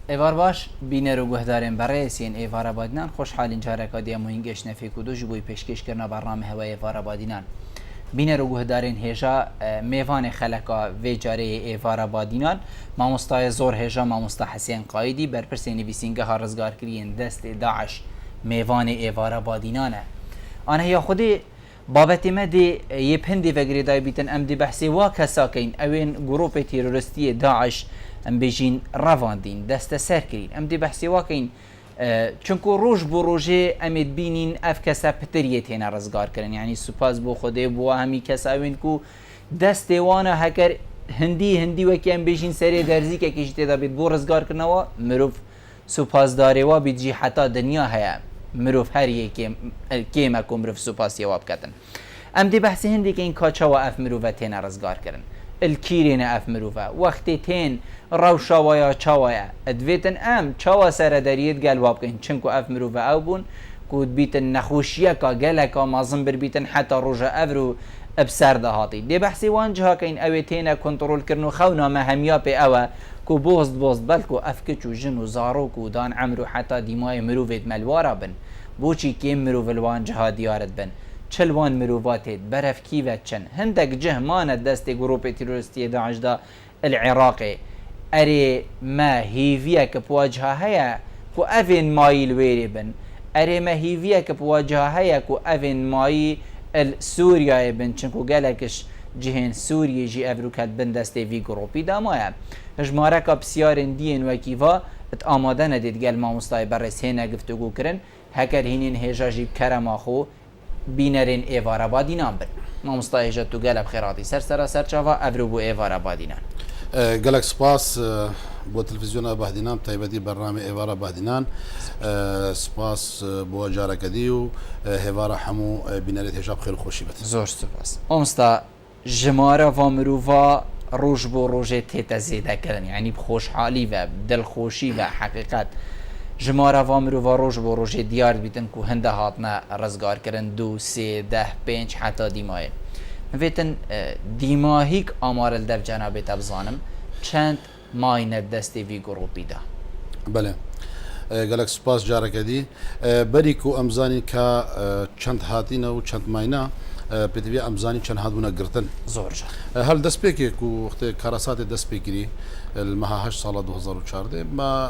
ایوار باش بینر و گهدارن برای سین ایوار آبادینان خوشحالین جارک آدیا مهینگش نفیک و دوش بوی پیشکش کردن برنامه هوای ایوار آبادینان بینر و گهدارن هجا میوان خلقا و جاره ایوار آبادینان ماموستای زور هجا ماموستا حسین قایدی برپرسی نویسینگه ها رزگار کرین دست داعش میوان ایوار آبادینانه آنها یا خودی بابت مدی یه پندی وگری دای بیتن ام دی بحثی وا کساکین اوین گروپ تیروریستی داعش ام بیجین رواندین دست سر کرین ام دی بحثی وا کین چونکو روش بو روژه امید بینین اف کسا پتریت هینا رزگار کرن یعنی سپاس بو خوده بو همی کسا اوین کو دست وانا هکر هندی وکی ام بیجین سری درزی که کشیده دا بید بو رزگار کرنوا مروف سپاس داره و بیجی حتا دنیا هیا مروف هر یکی کیما کو مروف سپاس یواب کتن ام دی بحثی هندی که این کاچا و اف مروفت هینا رزگار کرن الكيرين اف مروفا وقتين روشا ويا چاويا ادويتن ام چاوا سر دريد قال وابكن چنكو اف مروفا او بون كود بيتن نخوشيا كا گلكا مازن بر بيتن حتى روجا افرو ابسر دهاتي دي بحثي وانجها كاين اويتين كنترول كرنو خونا مهميا بي اوا كو بوزد بلكو افكچو جنو زارو كو دان عمرو حتى ديماي مروفيت ملوارا بن بوچي كيم مروف الوانجها ديارت بن چلوان مروفاتت برف كيفت چن هندك جهمان دست گروپ تيرورستي داعش دا العراقي اري ما هيفيا كبواجهها هيا كو افين ماي الويري بن اري ما هيفيا كبواجهها هيا كو افين ماي السوريا بن چنكو قالكش جهن سوريا جي افروكات بن دست في گروپي دا مايا هجمارك بسيارن دين وكيفا ات آمادن ديد قال ما مستاي برس هنا گفتگو کرن هكر هينين هجا جيب كرم اخو بینرین ایوار آبادینان بر ما مستایجت تو گلب خیراتی سر چاوا افرو بو ایوار آبادینان گلک سپاس بو تلفزیون آبادینان تایبەتی برنامه ایوار آبادینان سپاس بو جارکدی و هوار همو بینریت هجاب خیلی خوشی بت زور سپاس امستا جماره و مروفا روش بو روژه تیتا زیده کردن یعنی بخوش حالی و دلخوشی و حقیقت جماره و مروفا روش بو روژه دیار بیتن که هنده هاتنا رزگار کرن 2 3 10 5 حتی دیمایه مفیتن دیماهیک آمار الدف جنابه تبزانم چند ماینه دستی وی گروپی ده بله گلک سپاس جارکدی بری کو امزانی که چند هاتینه و چند ماینه پتوی امزانی چند هادونا گرتن زور هل دست پیکی کو وقت کاراسات دست پیکری المها 8 سال 2014 ما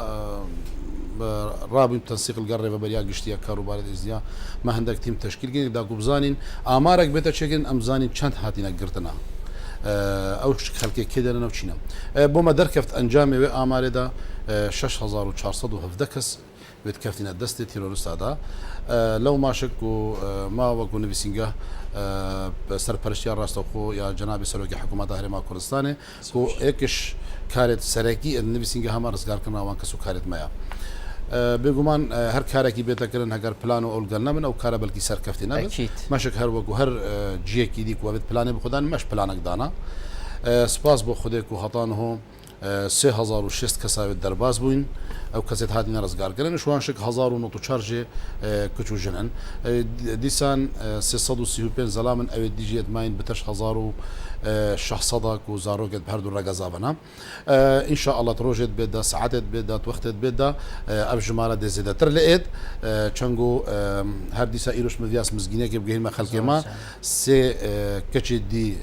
رابط تنسيق القرية وبريا قشتيا كاروبار الإزياء ما عندك تيم تشكيل جديد دا قبزانين أمارك بيتا شكل أمزانين چند هاتينا قرتنا أو خلقي كده أنا وشينا بوما دركفت أنجامي وأماري دا 6417 كس بتكفتنا دست تيرورست هذا لو ما شكو ما وكو نبيسينجا سرپرشتيار راستوخو يا جناب سروكي حكومة هرما كردستاني كو ايكش كارت سركي نبيسينجا هم رزقار كنا وان كسو كارت مايا بگومان هر کاری که بیت کردن هر پلان و اولگرنا من او کار بلکی سرکفتی نبود ماشک هر وقت هر جیه کی دی کو بیت پلانی بخودان مش پلانک دانا سپاس بو خوده کو هاتانه 3006 کسای درباز بوین او کسات هادی رزگار کردن شوان شک 1094 کچو جنن دیسان 335 زلامن او دیجیت ماین بتش 1000 شخصك وزاروك بهردو الرقازابنا ان شاء الله تروجت بدا ساعات بدا وقت بدا ابجماله دي زيد ترلئت چنگو هر ديسا ايروش مدياس مزگينه كي بگهين ما خلق ما سي كچي دي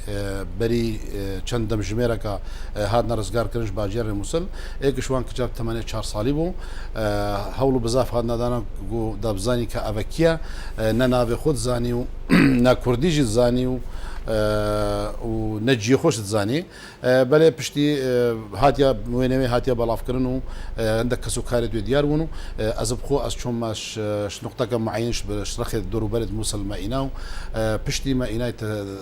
بري چندم جميركا هادنا رزگار كرنش باجر مسل ايك شوان كجاب 84 صالي بو هولو بزاف هادنا دانا گو دابزاني كا افكيا نناوي خود زاني نا كرديجي زاني و نجي خوش تزاني بله پشتی هاتیا موینه هاتیا بالاف کردن و عندك كسوكاري ديار ونو از بخو از چون ماش نقطه كم معينش بشرخ دور بلد موصل ما إناو پشتی ما إناي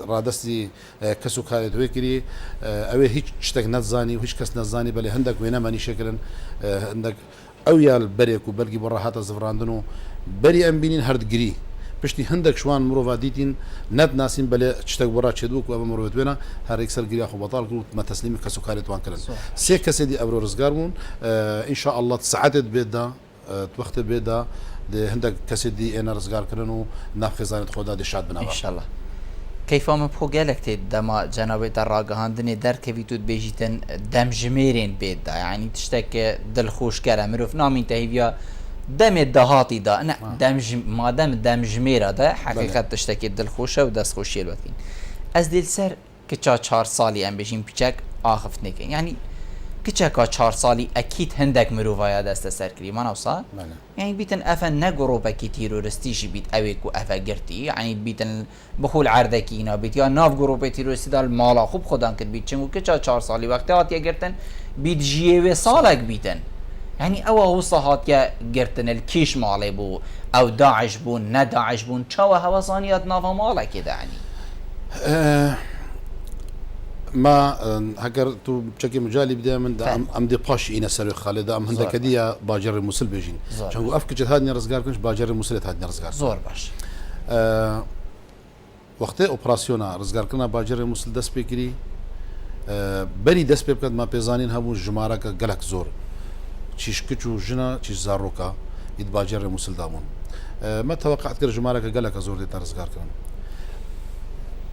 رادستي كسوكاري دوكري اوه هيك شتك نزاني وهيك كس نزاني بله عندك وينه ماني شكلن عندك او يا البريك وبلقي برا هات زفراندنو بري ام بينين هرد جري پشتی هندک شوان مروفا دیتین ند ناسین بله چتک برا چدوک و ام مروفت بنا هر اکسل گریا خو بطال قلت ما تسلیم کسو کارت وان کردن سه کسی دی ابرو رزگارمون ان شاء الله تساعدت بيدا وقت بيدا ده هندک کسی دی انا رزگار کردن و ناف خزانت خدا دی شاد بنا ان شاء الله کەیفامە بخۆ گەلێک تێ دەما جەنابێتە ڕاگەهاندنێ دەرکەویت بێژیتن دەمژمێرێن بێتدا ینی تشتێکە دڵخۆشکەرە مرۆڤ نامینتە هیڤیا دەمێت داهاتیدا مادەم دەمژمێرەدا حقیقەت تشتێکی دڵخۆشە و دەستخۆشیێ بکەین ئەس دێت سەر کچا 4 ساڵی ئەم بێژین پیچەک ئاخفت نەکەین ینی کچێکا 4 ساڵی ئەکیت هەندێک مرۆڤایە دەستە سەرکردی مانەوسا یعنی بیتن ئەفە نەگۆڕۆپەکی تیرۆریستیشی بیت ئەوێک و ئەفە گرتی ینی بیتن بخول عردەکی اینا بیت یا ناو گۆڕۆپی تیرۆریستیدا ماڵا خوب خۆدان کرد بیت چنگو کچا 4 ساڵی وەختە هاتیە گرتن بیت ژیێوێ ساڵێک بیتن ینی ئەوە وسە هاتیە گرتن کیش ماڵێ بوو ئەو داعش بوون نەداعش بوون چاوە هەوەسانیات ناوە ماڵێکێدا ینی ما هەگەر تو چەکی مجای بدە من ئەم دێ پاشی ئینە سەر خاڵێدا ئەم هەندەکە دیە باجەڕی مووسل بێژین چەنگو ئەف کچێت هاتنی ڕزگارکردش باجەڕی مووسلێت هاتنی ڕزگار زۆر باش وەختەی ئۆپراسیۆنە ڕزگارکردنا باجەڕی مووسل دەست پێکردی بەری دەست پێ بکات ما پێزانین هەبوو ژمارەکە گەلک زۆر چیش کچ و ژنە چیش زارۆکە هیچ باجەڕی مووسل دابوون ما تەوەقعت کرد ژمارەکە گەلەکە زۆر دێتە ڕزگارکردن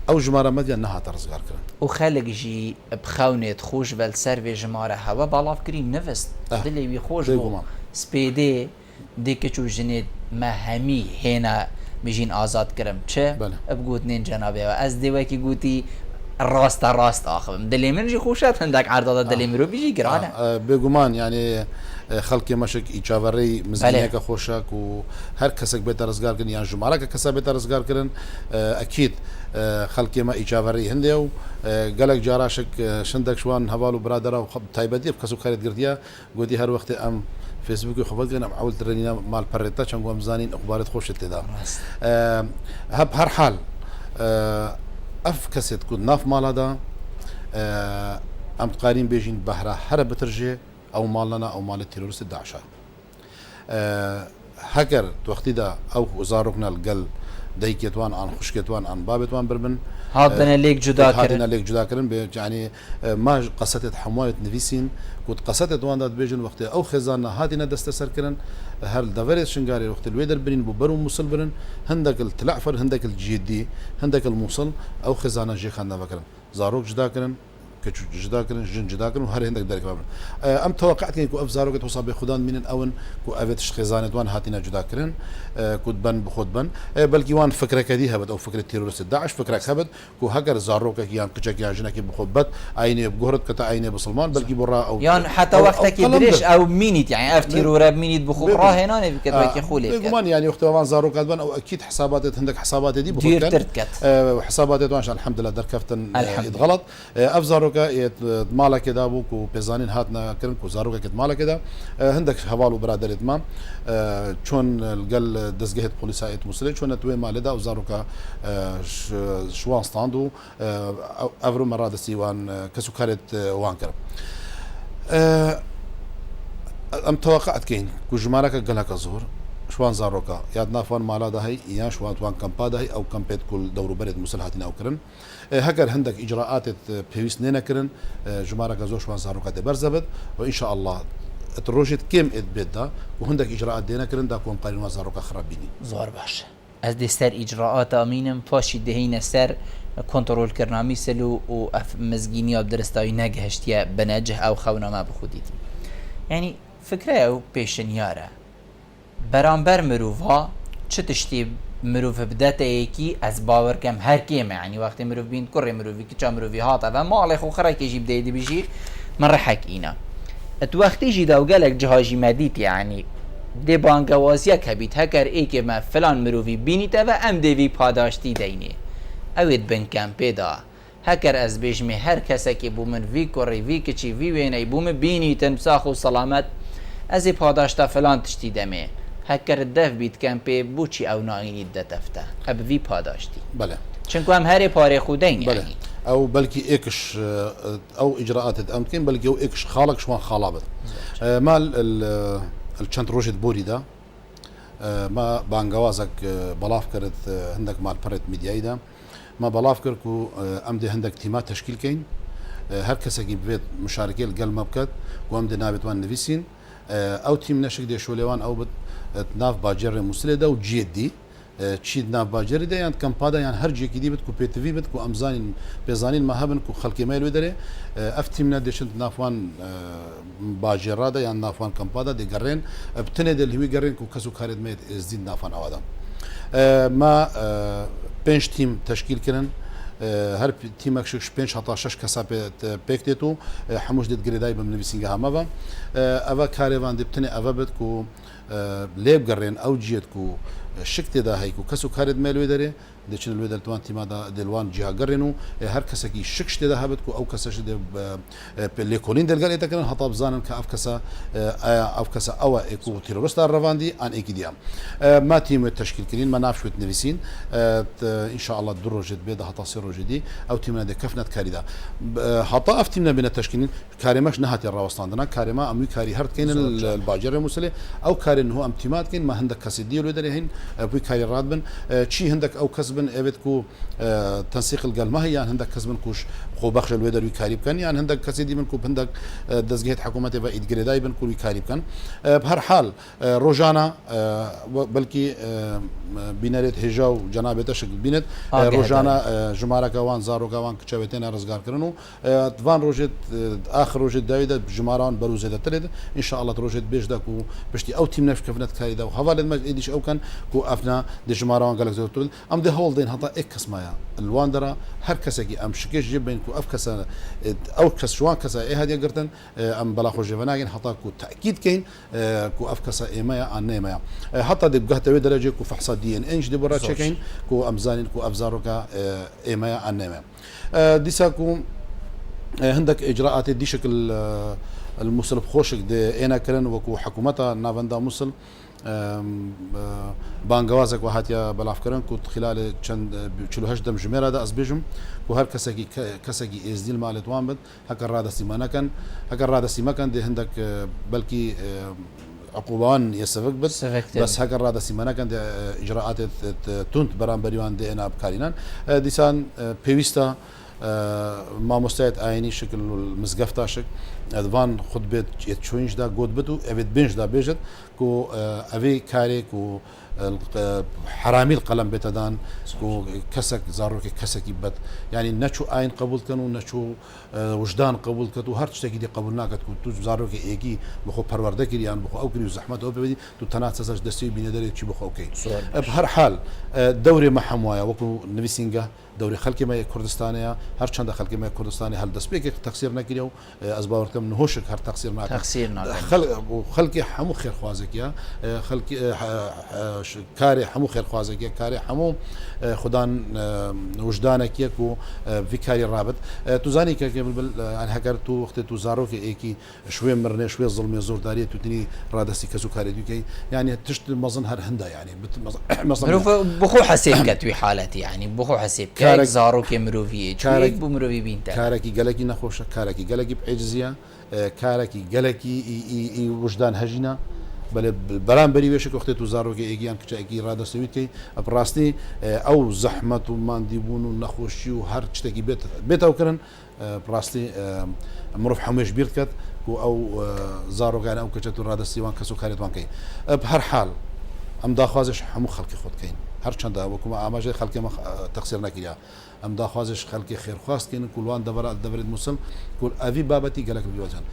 ئەو ژمارە مەدیان نەهاتە ڕزگارکردن و خەلێکژی بخەونێت خۆش بەل سەروێ ژمارە هەوە باڵافکردی نەوست دلێوی خۆش بوو سپێدێ دیکەچ و ژنێت مە هەمی هێنا بژین ئازاد کرم چ بگوتنێن جەنابێەوە ئەس دێوەکی گوتی ڕاستە ڕاست ئاخبم دلێ منژی خۆشات هەندێک عردادا دلێ مرۆڤیژی گرانە بێگومان یعنی خەڵکی مەشک ئیچاوەڕێی مزانەکە خۆشک و هەر کەسێک بێتە ڕزگارکردن یان ژمارەکە کەسا بێتە ڕزگارکردن ئەکیت خەڵکی ئێمە ئیچاوەڕێی هەندێ و گەلک جاراشک شندێک شوان هەواڵ و برادرە و تایبەتی کەس و کارێت گردیە گوتی هەر وەختێ ئەم فێسبووکی خۆبەتگەن ئەم ئەول ترێنینە ماڵپەڕێتە چەند وەم زانین ئەخبارێت خۆشت تێدا هەر حال ئەف کەسێت کود ناف ماڵادا ئەم قارین بێژین بەهرا هەرە بترژێ ئەو ماڵەنە ئەو ماڵی تیرۆریستی داعشە هەگەر وەختیدا ئەو زارۆکنە گەل دایکێتوان ئان خوشکێتوان ئان بابێتوان بربن هاتنە لێک جوداکردن لێک جوداکردن بێ ینی ماژ قەسەتێت هەمووایەت نویسین کوت قەسەتێت واندا بێژن وەختی ئەو خێزانە هاتینە دەستە سەرکردن هەر دەڤێت شنگاری وەختی لێ دەربرین بۆ بەر و مووسڵ برن هەندێک تلعفەر هەندێک جدی هەندێک مووسڵ ئەو خێزانە ژێخاندا بکردن زارۆک جداکردن جداکردن ژن جداکردن و هەر هەندێک دەرکەوە ئەم تەوەقعتین کو ئەف زارۆکێت وسا بێ خوددان بینن ئەون کو ئەوێتش خێزانێتوان هاتینە جداکردن کوت بن بخۆت بن بەلکی وان فکرەکەدی هەبێت ئەو فکرێت تیرۆریستی داعش فکرێک هەبێت کو هەگەر زارۆکێک یان کچێک یان ژنێکی بخۆت بەت ئاینێ بگۆڕت کە تا ئاینێ بسڵمان بەلکی بۆڕا ئەو یان حتا وەختێکی درێژ ئەو مینیت یان ئەف تیرۆرە بینیت بخۆ ڕاهێنانێ بکەوەکی خولێ گومان یانی وەختەوان زارۆکات بن ئەو ئەکید حساباتێت هەندێک حساباتێتی بکەن حساباتێتوانش الحەمدلله دەرکەفتن غەڵەت ئەف زارۆکە ماڵێکێدا بوو و پێزانین هاتنەکردن و زارۆکێکت ماڵێکێدا هەندێک هەواڵ و برادێت مام چۆن گەل دەستگەهێت پۆلیسایەت مووسڵێ چۆنە توێ مالێدا و زارۆکە شوانستاند و ئەڤرو مەڕادستی وان کەس و کارێت وان کرد ئەم تەوەقعتکەین و ژمارەکە گەلەکە زۆر شوان زارۆکە یاد نافوان ماڵادا هەی یان شوانتوان کەمپاداهی ئەو کەمپێت کول دەوروبەرێت مووسڵ هاتی ناوکردن هەگەر هەندێک ئیجراعاتێت پێویست نێنەکردن ژمارەکە زۆر شوان زارۆکەتێ بەرزەبێت و ئینشاء الله ڕۆژێت کێم ئێت بێتدا و هەندێک ئیجراعات دێنەکردن دا کۆم قارینوان زارۆکە خراپبینی زۆر باش ئەس دێ سەر ئیجراعات ئامینم پاشی دەهینە سەر کۆنتڕۆلکردنامی سەل و ئەف مزگینی و درستاوی نەگەهشتیە بەنەجه ئەو خەونەما بخودیت ینی فکرە و پێشنیارە بەرامبەر مرۆڤ چ تشتی مرۆڤ بدەتەیەکی ئەس باوەڕکەم هەر کێمە ینی وەختی مرۆڤ بین کوڕێ مرۆڤی کچا مرۆڤی هاتەوە ماڵێ خۆ خەڕێکێژی بدەی دەبیژی من ڕەحەک ئینە ئەت وەختیژی داوگەلێک جهاژی مەدیت یعنی دێ بانگەوازیەک هەبیت هەکەر ئێکێمە فلان مرۆڤی بینیتەوە ئەم دێوی پاداشتی دەینێ ئەوێت بنکەم پێدا هەکەر ئەس بێژمێ هەر کەسێکی بوو من وی کوڕی وی کچی وی وێنەی بوومە بینیتن ساخ و سەلامەت ئەزێ پاداشتە فلان تشتی دەمێ هەکەر دەف بیت کەم پێ بچی ئەو ناینیت دەتەفتە ئەب وی پاداشتی بەڵێ چونکو ئەم هەرێ پارێ خودەین ئەو بەلکی ئێکش ئەو ئیجراعاتت ئەم بکەین بەلکی ئەو ئێکش خاڵک شوان خاڵابێت مال چەند ڕۆژێت بۆریدا ما بانگەوازێک بەڵاف کرد هەندێک مالپەڕێت میدیاییدا ما بەڵاف کرد و ئەم دێ هەندێک تیما تەشکیلکەین هەر کەسێکی بێت مشارکێت گەلمە بکات و ئەم دێ ناوێتوان نویسین ئەو تیم نەشک دێشۆ لێوان ئەو بت ناف باجێڕێ مووسلێدا و جێدی چیت ناوباجری دەیان کەمپادا یان هەرجێکی دی بێت و پێتوی بێت و ئەمزانین پێزانین ما هەبن و خەڵکی مای لێ دەرێ ئەف تیمە دێشن نافوان باژێڕادا یان نافوان کەمپادا دەگەڕێن بتنێ دەلهوی گەڕێن و کەس و کارێت مێت ئێزدین نافان ئەوادا ما 5 تیم تشکیلکردن هەر تیمەکشش 5 هەتا 6 کەسا پێک دێت و هەمووش دێت گرێدای بم نووسنگە هەمەوە ئەوە کارێوان دەبتنێ ئەوە بێت و لێ بگەڕێن ئەو جێت و شک تێدا هەیک و کەس و کارێت مێ لێ دەرێ دەچن لێ دەتوان تیمادا دڵوان جیاگەڕێن و هەر کەسێکی شک شتێدا هەبێت و ئەو کەسەش لێکۆلین دەرگەلێتەکەن هەتا بزانن کە ئەو کەسە ئەوە ئێک و تیرۆرستا ڕەواندی ئان ئێکی دیام ما تیمێت تشکیلکردین ما نافشوێت نووسین ئینشاءالله دو ڕۆژێت بێدا هەتا سێ ڕۆژێدی ئەو تیمە دەکەفنەت کاریدا هەتا ئەف تیم نەبێنە تشکیلین کارێمەش نەهاتی ڕاوەستاندنا کارێمە ئەمووی کاری هەردکەین باجێڕێ مووسلێ ئەو کارێن هو ئەم تیماتکەین ما هەندێک کەسی دی لێ دەرێهین بووی کاری ڕاد بن چی هەندێک ئەو کەس بن ئەوێت و تەنسیق الگەلمە یان هەندێک کەس بن کوش خۆبەخش لێ دەروی کاری بکەن یان هەندێک کەسی دی من و هەندێک دەستگەهێت حکوومەتی بە ئیدگرێدای بن کوی کاری بکەن بهر حال ڕۆژانە بەلکی بینەرێت هێژا و جەنابێتە شکل بینێت ڕۆژانە ژمارەکەوان زارۆکەوان کچەوێتێنە ڕزگارکردن و دوان ڕۆژێت ئاخر ڕۆژێت داویدا ژماران بەروزێدەترێت ئینشاءالله ڕۆژێت بێژدا و پشتی ئەو تیم نەفکەفنەت کاریدا و هەواڵێت مەش ئیدیش ئەوکەن و ئەفنا دژمارەوان گەلک زۆرترن ئەم دە هەوڵ دێن هەتا ئێک کەسمایە الوان دەرا هەر کەسێکی ئەم شکێش جێ بین و ئەف کەسە ئەو کەس شوان کەسە ئێ هەدیە گرتن ئەم بەلا خۆشێوە ناگەن هەتا و تاکیدکەین و ئەف کەسە ئێمەیە ئان نێمەیە هەتا دەبگەهتەوێ دەرەجێک و فەحسا دیN ئەنج دێ بۆڕا چەکەین و ئەمزانین و ئەفزارۆکە ئێمەیە ئان نێمە دیسا و هەندێک ئجراعاتی دی شکل المووسل خۆشک ئێناکردن وەکو حکوومەتە ناوەندا مووسل بانگوازێک و هاتیە بەلافکردن و خلال چەند 48 دەم ژمێرادا ئەس بێژم و هەر کەسێکی ئێزدیل مالێتوان بن هەکە ڕادەسیمانەکەن هەکە ڕادەسیمەکەن دێ هەندێک بەلکی عقوبان یەسەفک بێت بەس هەکە ڕادەسیمانەکەن ئیجراعاتێت تونت بەرامبەریوان دێنا بکارینان دیسان پێویستە مامۆستایەت ئاینی شکل مزگەفتاشک ئەدوان خود بێت چۆنیشدا گۆت بێت و ئەوێت بێنجدا بێژێت و ئەوێ کارێک و حرامی قەلم بێتەدان و کەسێک زارۆکی کەسێکی بەد ینی نەچوو ئاین قبولکەن و نەچوو وجدان قبول کەت و هەر شتێکی دی قبول ناکەت و تو زارۆکی ئێکی بخۆ پەروەردەکردیان بخۆ ئەو کردی و زەحمەت ئەو ببێتی تو تەنات سەزەش دەستی بینەدەرێکی بخۆکەی هەر حال دەورێ مەحەموایە وەکو نووسنگە دەوری خەڵکی مای کوردستانەیە هەر چەندە خەڵکی مای کوردستانی هەل دەستپێکێک تەقسیر نەکردی و ئەس باوەڕکەم نهۆشک هەر تەقسیر خەڵکی هەموو خێرخوازێکیە خەڵکی کارێ هەموو خێرخوازێکیە کارێ هەموو خوددان وجدانێکیەک و ڤیکاری ڕابێت توزانی کە هەگەر تو وەختێ تو زارۆکە ئێکی شوێ مرنێ شوێ زڵمێ زۆرداریە توتنی ڕادستی کەس و کارێکەکەی یعنی تشت مەزن هەر هەندا ینی بخۆ حەسێبکە توی حالەتی ینی بخۆ حەسێب کارێک زارۆکێ مرۆڤیە کارێک بۆ مرۆڤی بینتە کارێکی گەلێکی نەخۆشە کارێکی گەلێکی عێجزیە کارێکی گەلێکی وجدان هەژینە بەێ بەرامبەری وێشک وەختێت و زارۆگە ئێگییان کچێکی ڕادەسەویتکەی ئەپڕاستی ئەو زەحمەت و مادیبوون و نەخۆشی و هەر شتێکی بێتەوەکردن ڕاستی مرۆڤ هەموێش بیر بکات و ئەو زارۆگانە ئەو کەچێت و ڕادەستیوان کەس و کارێتوانکەی هەر حال ئەم داخوازش هەموو خەڵکی خۆتکەین هەر چەندە وەکومە ئاماژەی خەڵکیمە تەقسیر نەکریا ئەم داخوازش خەڵکی خێرخواستکەین کوڵوان دەبرێت مووسم کول ئەوی بابەتی گەلک بیوەجان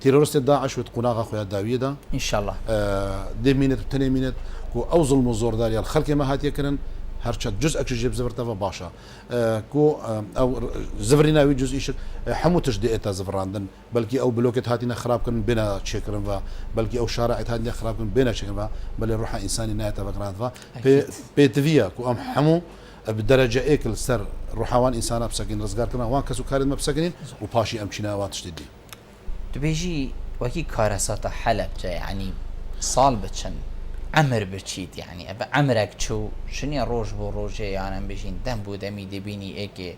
تیرۆرستی داعش وت قوناغا خۆیان داویەدا ئینشاءالله دێمینێت تەنێمینێت و ئەو زڵم و زۆرداریان خەڵکێمە هاتیەکردن هەرچەند جز ئەکش ژێب زەبرتەوە باشە ئەو زڤری ناوی جزئیش هەموو تش دێتە زڤڕاندن بەلکی ئەو بلۆکت هاتیە خراپکردن بێنە چێکردن و بەلکی ئەو شارعیت هاتیە خراپکردن بێنە چێکردن بەڵێ ڕوحە ئینسانی نایەتە بەگرانەوە پێتویە و ئەم هەموو بدەرەجە ئێکل سەر ڕوحاوان ئینسانە بسەکەین ڕزگارکردن وان کەس و کارێت مە بسەکەین و پاشی ئەم چیناوات شتی دی دبێژی وەکی کارەساتە حەلەبجە ینی ساڵ بچن ئەمر بچیت یعنی ئە ئەمرێک چوو شنیە ڕۆژ بۆ ڕۆژێ یانم بژین دەم بوو دەمی دەبینی ئێکێ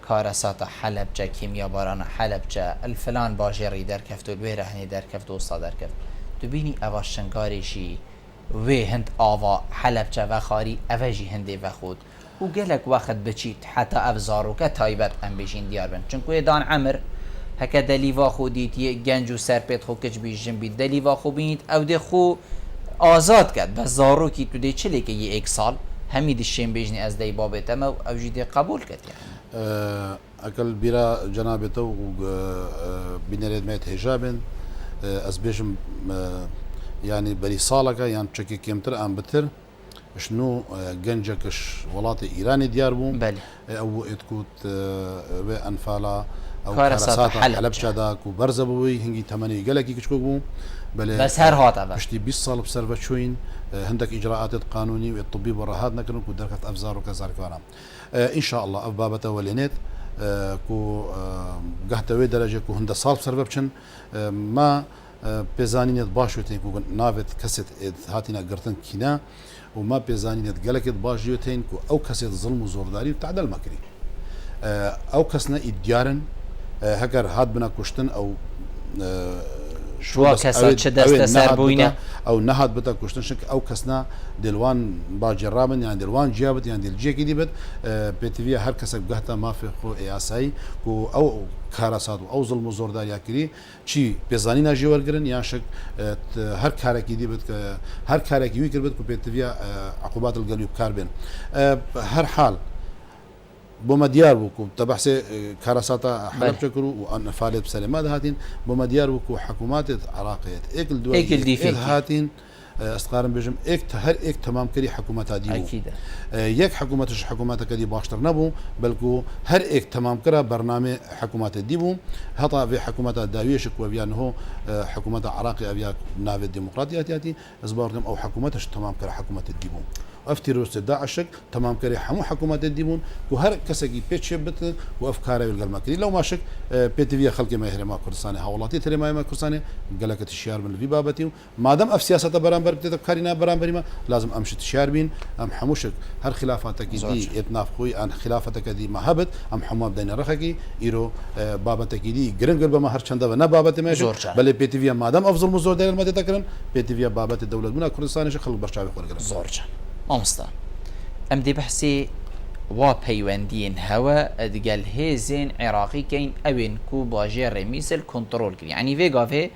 کارەساتە حەلەبجە کیمیابارانە حەلەبجە ئەلفلان باژێڕی دەرکەفت و لێرە هەنێ دەرکەفت و سا دەرکەفت دوبینی ئەوە شنگارێکی وێ هەند ئاوا حەلەبجە ڤەخاری ئەڤەژی هەندێ ڤەخۆت و گەلک وەخت بچیت حتا ئەف زارۆکە تایبەت ئەم بێژین دیار بن چونکو ێدان ئەمر هەکە دەلیوا خۆ دیت گەنج و سەر پێت خۆ کچ بیژم بیت دەلیوا خۆ بینیت ئەو دێ خۆ آزاد کرد بس زاروکی تو دی چلی که یک سال همی دیشیم بیجنی از دی بابت اما او جدی قبول کرد يعني اكل بيرا جنابته بنريد ميت هجابن از بيجم يعني بري صالك يعني تشكي كيمتر ام بتر شنو جنجكش ولاطي ايراني ديار بو بله او اتكوت انفالا او كارسات حلب شاداك وبرزبوي هنجي تمني قالكي كشكو بو بس هر هاتا بشتي 20 صال بسرفة شوين هندك اجراءات قانوني والطبي والرهاد نكرن كو دركت افزار وكذلك وانا ان شاء الله اف بابته ولينيت كو قهتوي درجه كو هند صال بسرفة بچن ما بيزانينت باشوتين كو نافت كست هاتينا قرتن كينا وما بيزانينت قالكت باش جوتين كو او كست ظلم وزورداري وتعدل مكري او كسنا اديارن هكر هاد بنا كشتن او شو كسات چه دست سر بوينه او نهاد بتا كشتن شك او كسنا دلوان باجرابن يعني دلوان جابت يعني دلجيكي ديبت بتفيا هر كسب قهتا ما في خو اساي كو او كاراسات او ظلم وزوردار ياكري چي بزانينا جيورگرن يا شك هر كاركي ديبت هر كاركي ويكربت كو بتفيا عقوبات القلب كاربن هر حال بوما ديار بوكو تبحث كاراساتا حلب شكرو وان فالد بسلامات هاتين بوما ديار بوكو حكومات عراقية اكل دول اكل هاتين استقارن بجم هر تمام كري حكومات ديبو اكيد يك حكومات كدي باشتر نبو بلكو هر تمام كرا برنامج حكومات ديبو هطا في حكومات داويش كو بيان هو حكومات عراقي ابيا ناف الديمقراطيه تاتي ازباركم او حكوماتش تمام كرا حكومات ديبو افتيروس داعش تمام كري حمو حكومات الديبون وهر كسكي بيتش بت وافكاره بالقلماكري لو ماشك بيتفيا خلق ما يهرما كردستاني حولاتي تري ما كردستاني قالك الشيار من في بابتي ما دام اف سياسه برامبر بتذكرنا برامبر ما لازم امشي تشيار بين ام حموشك هر خلافاتك دي اتناف خوي ان خلافتك دي مهبت ام حمو بدنا رخكي ايرو بابتك دي جرنجل بما هر چنده و نه بابت ماشي بل بيتفيا ما دام افضل مزور داير ما تذكرن بيتفيا بابت الدوله من كردستاني خلق برشاوي خلق زورجان مامستا ام دي بحسي وا بيوندين هوا ادقال هيزين عراقي كين اوين كو باجير مثل كنترول كري يعني فيغا في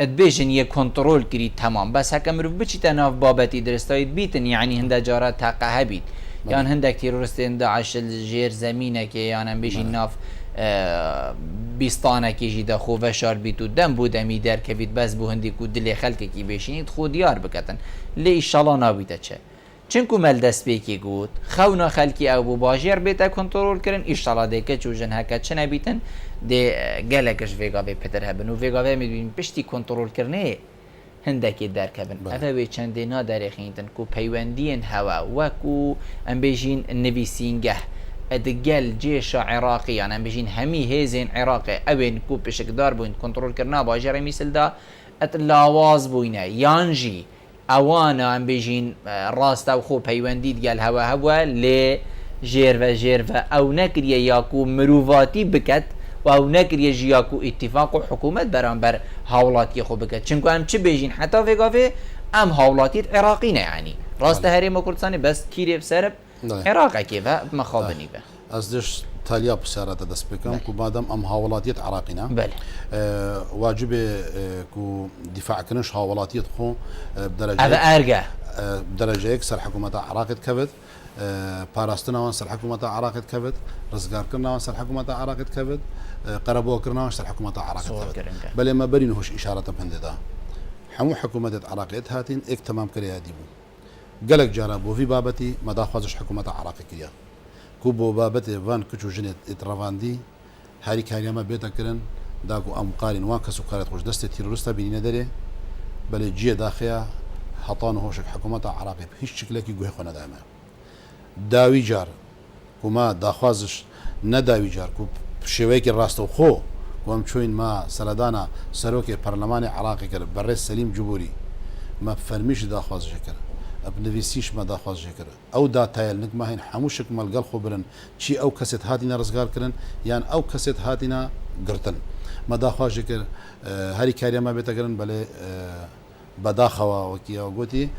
ادبيجن يه كنترول كري تمام بس هكا مروف بچي تناف بابتي درستايد بيتن يعني هندا جارة تاقه هبيت يعني هندك تيرورستين داعش الجير زمينه كي يعني بيجي ناف بیستانه که جیده خو وشار بیتو دم بود امی در کبید بس بو هندی کو دل خلک کی بشینید خو دیار بکتن لی ایشالا نابیده چه چنکو مل دست بیکی گود خونا خلکی او بو باجیر بیتا کنترول کرن ایشالا دیگه چوجن هکت چه نبیتن دی گلکش ویگاوی پتر هبن و ویگاوی میدونیم پشتی کنترول کرنه هندکی در کبن افا به چندینا در خیندن کو پیوندین هوا و کو ام بیجین نویسینگه ادقال جيش عراقي يعني بيجين همي هيزين عراقي اوين كو بشكدار بوين كنترول كرنا باجر مثل دا اتلاواز بوينه يانجي اوانا ام بيجين راست او خو بيونديد قال هوا ل جيرفا او نكريا ياكو مروفاتي بكت او نكريا جياكو اتفاق حكومه برانبر هاولاتي خو بكت چنكو ام چه بيجين حتى فيغافي ام هاولاتي عراقينا يعني راست هرم كردستاني بس كيريف سرب عراق كيفا مخابني به ازدش تاليا بسيارات دست بكم كو مادام ام هاولاتيت عراقينا بله واجب كو دفاع كنش هاولاتيت خو بدرجه هذا ارجع بدرجه اكثر حكومه عراق كبد باراستنا وان سر حكومه عراق كبد رزقار كنا وان سر حكومه عراق كبد قربو كنا وان سر حكومه عراق كبد بل ما برينهوش اشاره بهنددا حمو حكومه عراق هاتين اك تمام كريا ديبو قالك جاربو في بابتي ما داخوازش حكومة عراق كريا كوبو بابتي فان كتشو جنت اترافاندي هاري كاريما بيتا كرن داكو ام قارن واكسو قارت خوش دست تيرورستا بيني ندري بل جيه داخيا حطانو هوشك حكومة عراق بهيش شكلك يقوي خونا دائما داوي جار كوما داخوازش نداوي جار كو شويك الراستو خو كوام شوين ما سردانا سروكي برلمان عراقي كر بريس سليم جبوري ما فرميش داخواز شكر بنویسیش ما داخواز شکر او داتایل نک ما هین حموشک ملگل خبرن چی او کست هاتینا رزگار کرن یان او کست هاتینا گرتن ما داخواز شکر هری کاری ما بیت کرن بله بداخوا وكيا وقتي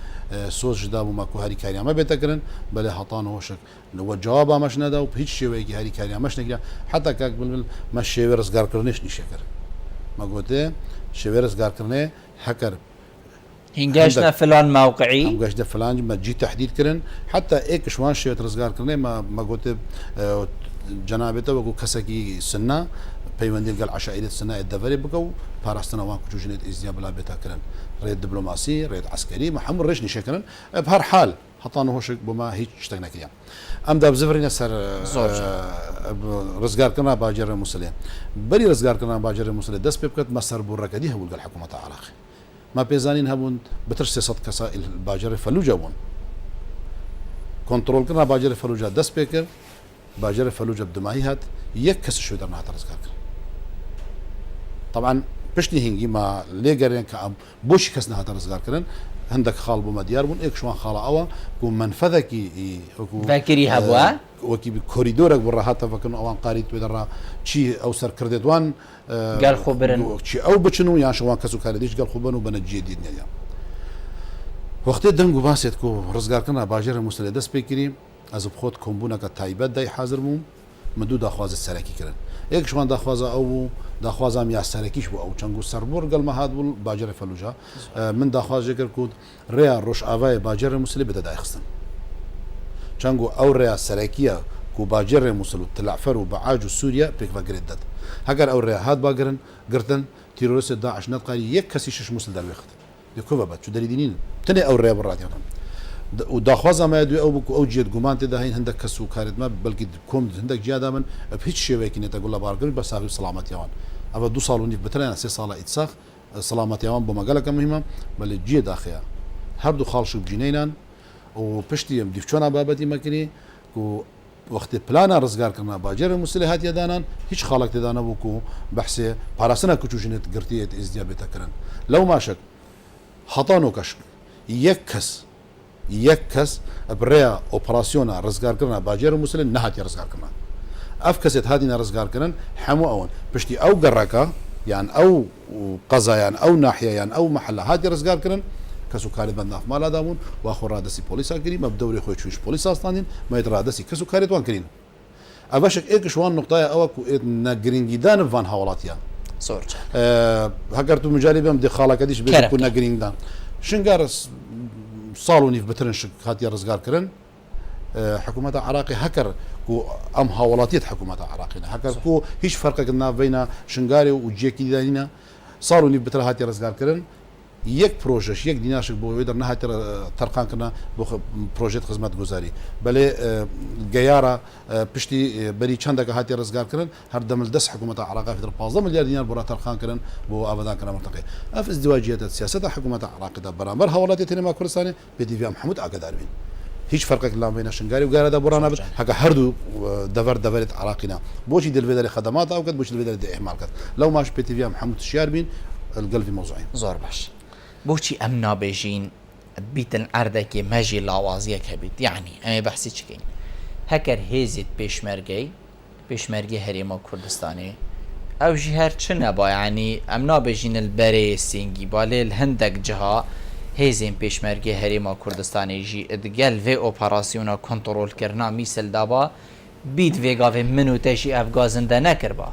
سوز جدابو ماكو هاري كاريا ما بيتكرن بل حطان هوشك لو جوابا مش ندا وبهيج شيء ويكي هاري كاريا مش نقرا حتى كاك بل ما شيء رزقار كرنيش نشكر ما قلت شيء رزقار كرني حكر هنگاشنا فلان موقعي هم گشت فلان ما جي تحديد كرن حتى ايك شوان شيت رزگار كرنه ما قلت جنابته وقو كسكي سنه پیوندی قال عشائر السنه الدفري بقوا باراستنا وان كجوجنت ازيا بلا بيتا كرن ريد دبلوماسي ريد عسكري محمد ريش نشكرن بهر حال حطانه هوش بما هيك اشتغنا كيا ام دا بزفرنا سر رزگار كنا باجر مسلم بري رزگار كنا باجر مسلم دس بكت مسر بركدي هو قال حكومه عراق ما بيزانين هبون بترس صد كسا باجر فلوجا بون كنترول كنا باجر فلوجا دس بكر باجر فلوجا بدماهي هات يكس شو درنا رزگار طبعا بشني هنجي ما ليجرين كأم بوش كسنا هذا رزقار كرن عندك خال بوما ديار بون إيش وان خاله أوا كو منفذة كي فاكري هبوا وكي بكوريدورك براحته فكانوا أوان قاريت بدرا شيء أو سر كردوان قال خبرن شيء أو بتشنو يعني شوان كسو كارديش قال خبرن وبنجي ديدنا يعني وقت دنگو باسيت كو رزقار كنا باجر مسلدس بكري از بخود كومبونا كتايبات داي حاضر مو مدو داخواز السركي كرن یک شوان داخوازا او داخوازا میا سرکیش بو او چنگو سربور قال ما هاد بول باجر فلوجا من داخواز ذکر کود ریا روش اوای باجر مسلی بده داخستن چنگو او ریا سرکیه کو باجر مسلو تلعفر و بعاج سوريا بيك فقردت هاگر او ریا هاد باگرن گرتن تيروريست داعش نتقاري یک کسی شش مسل در وقت دكوبا بات شو دليلين تني او ریا برات يعني وداخوازا ما يدوي او بكو او جيت قمان تدهين هندك كسو كارد ما بلكي كوم هندك جيادا من بهيج شيء ويكي تقول له بارقل بس هاي سلامة يوان ابا 2 صال ونيف بترينا 3 صال اتساخ سلامة يوان بمقالك مهمة بل جي داخيا هردو خالشو بجنينان وبشتي يم ديفچونا بابتي مكني كو وقت بلانا رزگار کرنا باجر مسلحات يدانان هیچ خالق تدانا بوكو بحث پاراسنا كچوجنت گرتيت ازديا بتكرن لو ما شك خطانو كش يكس بريا اوبراسيونا رزگار کرنا باجر مسلح نهات رزگار کرنا افكست هادينا رزگار کرن حمو اون بشتي او قركا يعني او قضا يعني او ناحيه يعني او محل هادي رزگار کرن كسو كارد بنداف مالا دامون واخو رادسي بوليسا كري ما بدوري خوي شوش بوليسا استانين ما يترادسي كسو كارد وان كرين اباشك ايك شوان نقطه اوكو نغرينجدان فان حوالاتيا صور هكرتو مجالبهم دي خاله كديش بيكو نغرينجدان شنغارس صالوني في بترنش هاتي رزقار كرن حكومة عراقي هكر كو ام حوالاتيت حكومة عراقينا هكر كو هيش فرق قلنا بين شنغاري وجيكي دانينا صالوني بتر هاتي رزقار كرن یک پروژه یک دیناشک بو در نهایت ترقان کنه بو پروژه خدمت گذاری بله گیارا پشتی بری چند که هاتی رزگار کردن هر دم الدس حکومت عراق في 15 مليار دينار برا ترقان کردن بو ابدا کنه منطقه اف ازدواجیت سیاست حکومت عراق ده برامر حوالات تنما کردستان بدی وی محمود اقدار بین هیچ فرق لا بين شنغاري وقال هذا برانا بس حق هردو دفرت عراقنا بوشي دل بدل خدمات او قد بوشي دل بدل احمال قد لو ماش بي تي في محمود الشيار بين القلب في موضوعين زور باش بوشي ام نابجين بيتن عردك ماجي لاوازيك هبيت يعني انا بحسي چكين هكر هيزت بيشمرگي هريما كردستاني او جهر چنه با يعني ام نابجين البري سينجي بالي الهندك جها هيزين بيشمرگي هريما كردستاني جي ادگل في اوپراسيونا كنترول کرنا مثل دابا بيت ويگا في منو تشي افغازنده نکربا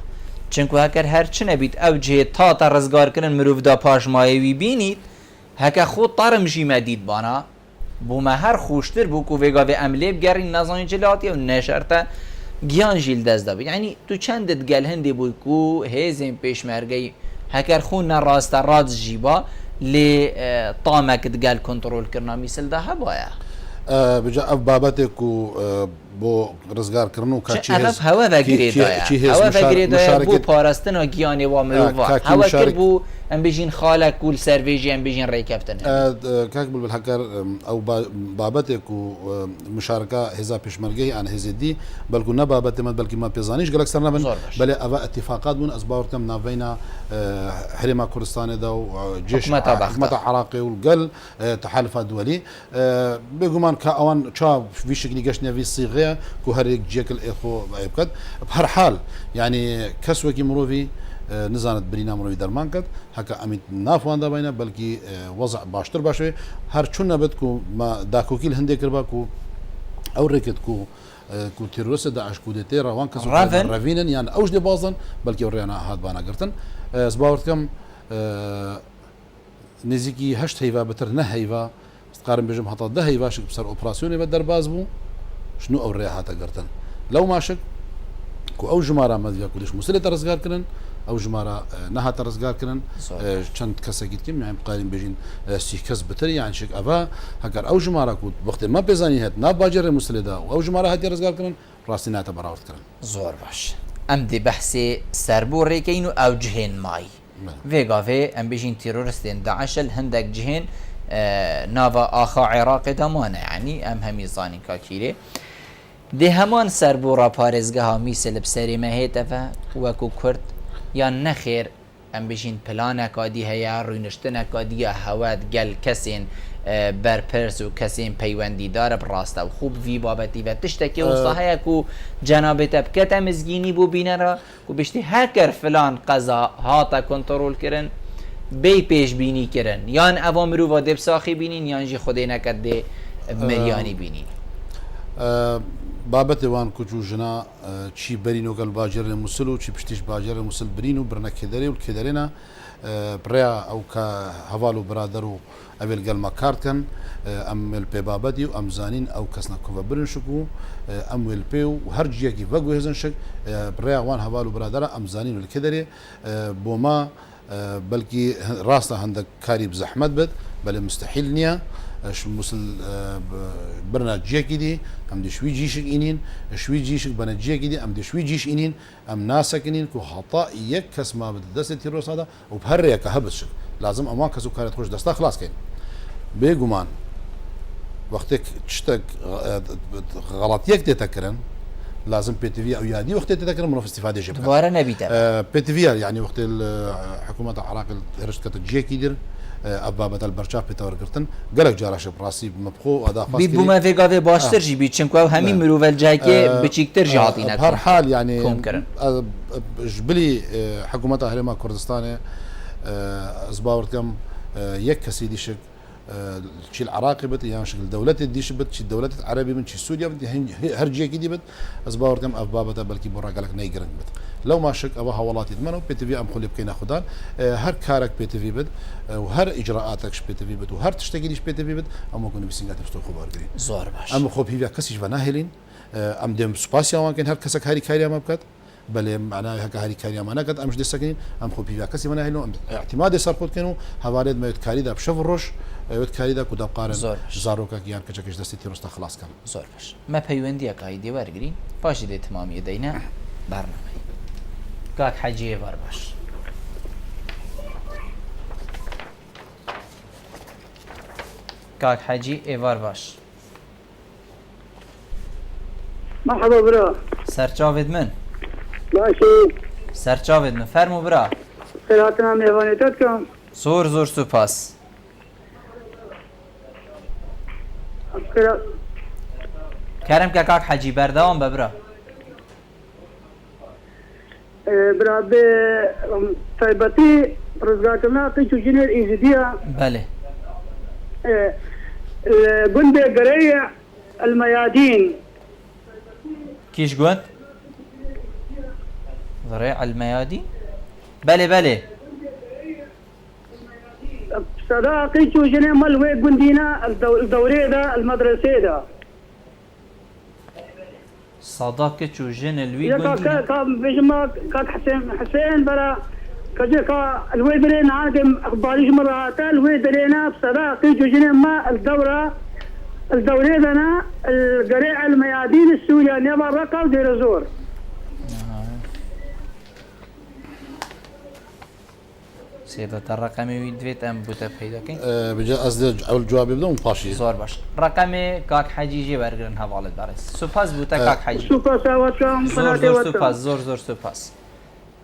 چنکو هکر هر چنه بیت او جه تا رزگار کرن مروف دا پاش مایوی بینید هکر خود طارم جی مدید بانا بو ما هر خوشتر بو کو ویگا و عمله بگرین نظانی جلاتی و نشرتا گیان جیل دست دا بید یعنی تو چندت گل هندی بوی کو هیزین پیشمرگی هکر خون راست راد جیبا لی طامک گل کنترول کرنا مثل ده بایا بجا اف بابتك بو رزگار کرنو کا چیز اف هوا وگریدایا بو پاراستن و گیانی و مروفا هوا کر بو ام بيجين خالك كل سيرفيجي ام بيجين ريكابتن كاك بالحكر او بابتك مشاركه هزا بيشمرگي عن هزدي بل كنا بابت بلكي ما بيزانيش قالك سرنا من بل ابا اتفاقات من اسباورتم نافينا حريما كردستان دا وجيش حكومه عراقي والقل تحالفات دولي بيغمان كاوان تشا في شكل قشنا في صيغه كو هريك جيكل اخو بقد بهر حال يعني كسوكي مروفي نزانت برينا مروي درمان كد هكا اميت نافوان دا بينا بلكي وضع باشتر باشوي هر چون نبتكو ما داكوكيل هندي كربا كو او ريكت كو تيرورست داعش كودتي روان كسو رافينن يعني اوج دي بازن بلكي ورينا هاد بانا قرتن سباورتكم نزیکی هەشت هەیوا بەتر نەهەیوا قارم بێژم هەتا ده هەیواشک بسەر ئۆپراسسیۆنێ بە دەرباز بوو شنو ئەو ڕێ هاتە گرتن لەو ماشک کو ئەو ژمارە مەدیە کودش مسلێتە ڕزگارکردن ئەو ژمارە نەهاتە ڕزگارکردن چەند کەسێکی تیم یان قاریم بێژین سی کەس بتر یانشک ئەڤە هەگەر ئەو ژمارە کووت وەختێ مە پێزانی هەت ناباجێڕێ مسلێدا و ئەو ژمارە هاتی ڕزگارکردن ڕاستی ناتە بەراوردکردن زۆر باش ئەم دێ بەحسێ سەربوو ڕێکەین و ئەو جهێن مای vêgavê em bêjin teroristên Daişel hindek cihên nava axa Iraqê de mane yanî em hemî zanîn kakîrê dê heman serbûra parêzgeha Mîsê li serê me hêteve weku Kurd yan nexêr em bêjin planeka dî heye rûniştineka diye hewet gel kesên berpirs û kesên peywendîdar bi rast ew xûb vî babetî ve tiştekî wisa heye ku cenabê te bikete mizgînî bû bînera ku biştî heker filan qeza hata kontrol kirin bê pêşbînî kirin yan eva mirova dê saxî bînîn yan jî xwedê neket dê miryanî bînîn بابەتێ وان کوچ و ژنا چی بەرین وگەل باجێرە مووسل و چی پشتیش باجێرە مووسل برین و برنە کێدەرێ و کێدەرێنە پریا ئەو کە هەواڵ و برادەر و ئەوێل گەلمە کارتکەن ئەم پێ بابەتی و ئەم زانین ئەو کەسنە کوڤە برن شک و ئەم وێل پێ و هەر جیەکی بەگو هێزن شک پریا وان هەواڵ و برادرە ئەم زانین و کێدەرێ بۆ ما بەلکی ڕاستە هەندێک کاری بزەحمەت بێت بەلێ مستحیل نییە مسل برنا جیەکی دی ئەم دشوی جیشک ئینین شوی جیشک بەنە جیەکی دی ئەم دشوی جیش ئینین ئەم ناسەکنین و هەتا یەک کەس ما بدە دەستی تیرۆسادا و هەرێکە هەبشک لازم ئەمان کەس و کارێت خۆش دەستا خلاصکەین بێگومان وەختێک شتێک غەڵەتیەک دێتەکردن لازم پێتیوی ئەو یادی وەختێ دەکردن منۆ استیفادێ دوبارە نەبیتە پێتیویە یعنی وەختێ حکوومەتە عراق هێرشت کەتە جیەکی در ئەبابەتە بەرچاو پێتەوەگرتن گەلک جاراشە پڕاستی مەبخۆ ئەداخواست بوومە vêgavê baştir jî bî çimku ew hemî mirovel cayekê biçîktir jî hatîne هەر حال یعنی ji bilî حکوومەتە هەرێما کوردستانê ez bawer dikim yek kesî dîşik çî Iraqê bit yan şekil dewletê dîş bit çî dewletê Erebî bin çî Sûriye bit her ciyekî dî bit ez bawer dikim ev babete belkî bo regelek neygirin bit لو ما شك أبا هواڵاتی دمنەوە پێتیوی ئەم خۆلی بکەینە خوددان هەر کارێک پێتیوی بێت و هەر ئیجرراعاتێکش پێتیوی بێت و هەر تشتێکی دیش پێتیوی بێت ئەمە نووسنگات تۆ خۆبارگرین زۆر باش ئەمە خۆ پیوە کەسیش بە ناهێلین ئەم دێم سوپاسیاوانکەین هەر کەسێک هەری کاریامە بکات بەڵێ معناوی هەکە هەری کاریامانەکەت ئەمش دەستەکەین ئەم خۆ پیوە کەسی مناهێن و احتیمادی سەرخۆتکەن و هەوارێت مەوێت کاریدا بشە ڕۆژ ئەوێت کاریدا کودەقارن زارۆکە یان کەچەکەش دەستی تێڕستا خلاصکەن زۆر باش مە پەیوەندیەکەی دێوەرگرین پاشی لێ تمامی دەینە بەرنامە کاک حەجی ێوار باش کاک حەجی ئێوار باش مرحبا برا سەرچاوێت من باشی سەرچاوێت من فەرموو برا سلاتنا میوانێتت کەم زۆر زۆر سوپاس کارم کە کاک حەجی بەردەوام بە برا برا بێ تایبەتی ڕزگارکردنا قیچ و ژنێر ئیزیدیە بەێ گوندێ گەرەی المەیادین کیش گوند ضريع الميادين بلي صداقي شو جنيه ملوي قندينا الدوري ده المدرسة ده صداقة شو جن الوي قندينا كا بيجما كا حسين برا كجا كا الوي درينا عاقم اخباريش مرة الوي درينا بصداقي شو جنيه ما الدوري ده القريع الميادين السوريانية برا دير زور سيدة الرقمي ويدفيت أم بوتا بيداكين بجا أصدق أول جواب يبدأ مباشر زور باش رقمي كاك حجي جي برجرن هفالة بارس سوباس بوتا كاك حجي سوباس واتكم زور سوباس زور سوباس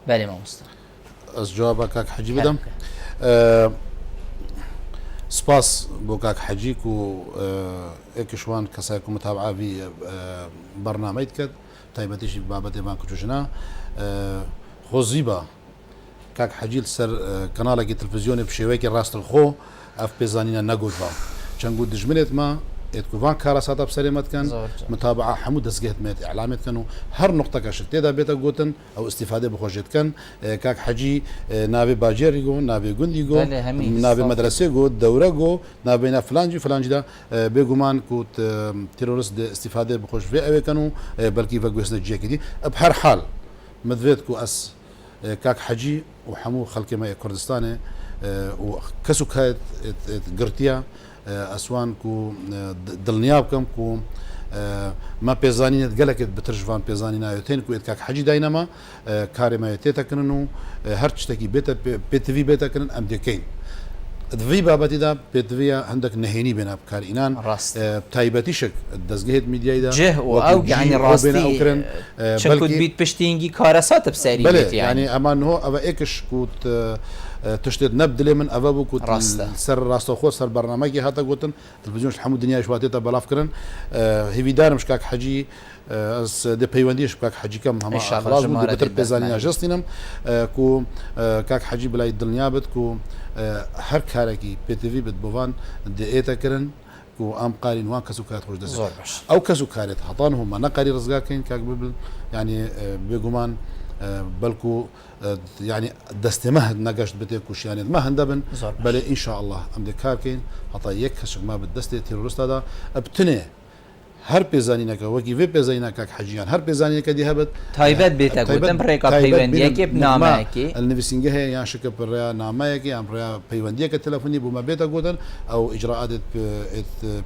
بلي ما مستر از جواب كاك حجي بدم سپاس بۆ کاک حەجیک و ئێکشوان کەسایك و متابعاوی بەرنامەیت کرد تایبەتیشی بابەتێمان کچژنا خۆزی بە کاک حەجیل سەر کەناڵێکی تلڤیزیۆنی بشێوەیەکی ڕاستەخۆ ئەف پێزانینە نەگوت بە چەند دژمنێت ما اتكوفان كاراسات بسريمت كان متابعة حمود دسجهت ميت إعلامات كانوا هر نقطة كشت تدا بيتا جوتن أو استفادة بخوجت كان كاك حجي نابي باجير جو نابي جندي جو نابي مدرسة جو دورة جو نابينا فلانجي ده بيجومان كوت تيرورست استفادة بخوج في أوي كانوا بلكي فجوسنا جيكي دي بهر حال مذبت كو أس كاك حجي وحمو خلق ما كردستاني وكسو كات قرتيا اسوان كو دلنياب كم كو ما بيزاني تقلقت بترجفان بيزاني نايوتين كو كاك حجي داينما كاري ما يتيتكننو هرتشتكي بيتا بيتفي بيتا كنن امديكين في بابتي دا بيتفيا عندك نهيني بين ابكار انان تايبتيشك الدزجهد ميديا دا جه او يعني راستي شكوت بيت بشتينجي كارسات بساري بيت يعني امان هو ابا ايكش كوت تشتد نبدلي من ابابو كوت سر راستو خو سر برنامجي هاتا قوتن تلفزيون الحمد الدنيا شواتيتا بلاف كرن هيفي دار مش كاك حجي اس دي بيونديش كاك حجي كم هما خلاص بتر بيزانينا جستينم كو كاك حجي بلاي دلنيابت كو هر كاركي بي تي في بتبوفان دي ايتا كرن كو ام قارين وان كسو كات خوش دز او كسو كارت حطان هم نقري رزقاكين كاك ببل يعني بيغمان بلكو يعني دستمه نقشت بتيكوش يعني ما هندبن بل ان شاء الله ام دي كاركين حتى يكش ما بالدست تيرورست هذا ابتني هر بيزانينك وكي في بيزانينك حجيان هر بيزانينك دي هبت تايبت بيتك ودم بريكا بيونديك بناماكي النفسينجه يعني شك بريا ناماكي ام بريا بيونديك تليفوني بما بيتا غودن او اجراءات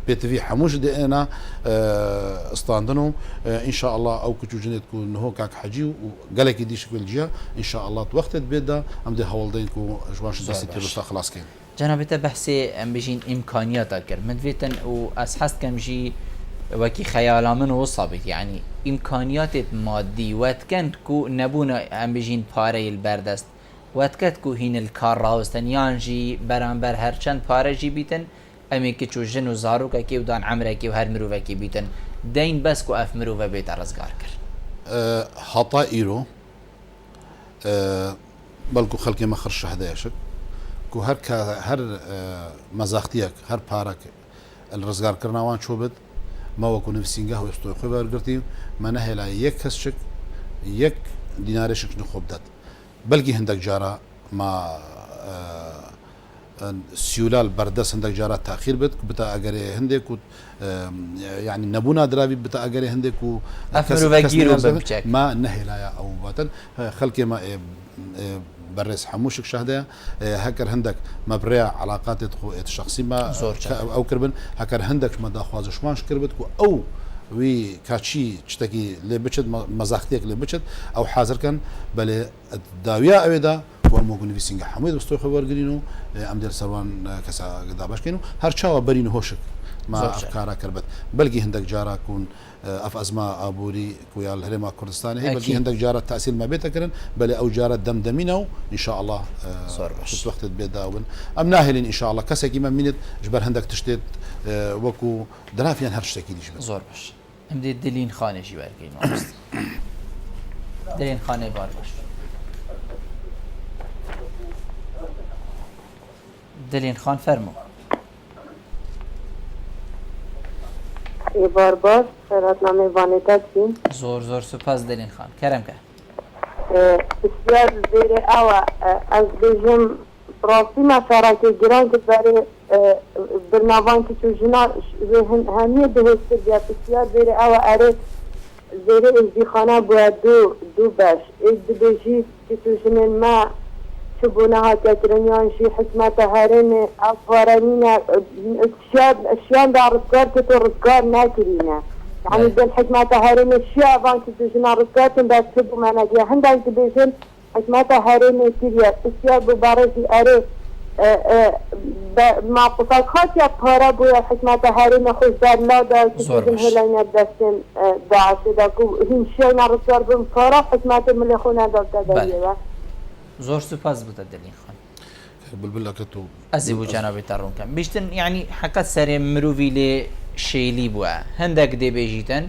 بي تي في حموش دي انا استاندنو ان شاء الله او كتوجنت كون هو كاك حجي وقالك دي شكل جهه ان شاء الله وقت بيدا ام دي حوالدين كو جواش دستي خلاص كين جنابته بحثي ام بيجين امكانيات كر مدفيتن واسحست كمجي وكي خيالا من وصبت يعني امكانيات مادي واتكنت كو نبونا ام بيجين باري البردست واتكت كو هين الكار راوستن يانجي برانبر هر چند پاره جي بيتن امي كچو جن و زارو كي ودان عمره كي هر مروه كي بيتن دين بس كو اف مروه بيت رزگار كر خطا ايرو بلكو خلقي مخر شهده يشك كو هر مزاختيك هر پارك الرزگار كرنا وان شوبت ما وكو نفسينجه ويستوي خبر قرتي ما نهلا يك كسشك يك دينارشك نخوب دات بلكي هندك جارة ما سيولال بردس هندك جارة تأخير بتا أجري هندك يعني نبونا درابي بتا أجري هندك أفرو فجيرو بمشك ما نهلا يا أو باتن خلقي ما برس حموشك شهده هكر هندك مبرع علاقات الشخصي ما او كربن هكر هندك ما داخواز شماش كربت او وي كاتشي تشتكي لبچت مزاختيك لبچت او حاضر كان بل داويا اويدا والموجود في سنغ حميد وستو خبر قرينو امدير سروان كسا قدابش كينو هر چاوا برين هوشك ما افكارا كربت بلقي هندك جارا كون اف ازما ابوري كويا الهرما كردستان هي بلقي هندك جارا تاثير ما بيتكرن بل او جارا دمدمينو ان شاء الله في وقت بيداون ام ناهلين ان شاء الله كسكي من منت جبر هندك تشتت وكو درافيان هرشتكي ديش زور باش امدي دلين خانه جي بركين دلين خانه بار باش دلين خان فرمو بار بار خیراتنامه وانتا چین زور سپاس دلین خان کرم که بسیار زیر او از بیجم راسی مشارکه گران که برای برنامه که چو جنا همیه دهسته بیا بسیار زیر او اره زیر ازدیخانه باید دو بش ایک بیجی که چو جنین ما شبونها كاترينيان شي حكمة هارين أفارانينا الشيان دار رزقار كتو رزقار ناكرينا يعني بين حكمة هارين الشيا بانك تجينا رزقار بس شبو ما نجي هندان تبيشن حكمة هارين كريا الشيا ببارزي أري ما قصاد خاطيا بهارا بويا حكمة هارين خوش دار لا دار كتجين هلاينا دستن داعش داكو هم شيان رزقار بمفارا حكمة مليخونا دار تدريبا زور سپاس بوده دلین خان بلبل اكتو ازيبو جنابي تارون كان بيشتن يعني حكت سري مروفي لي شيلي بوا هندك دي بيجيتن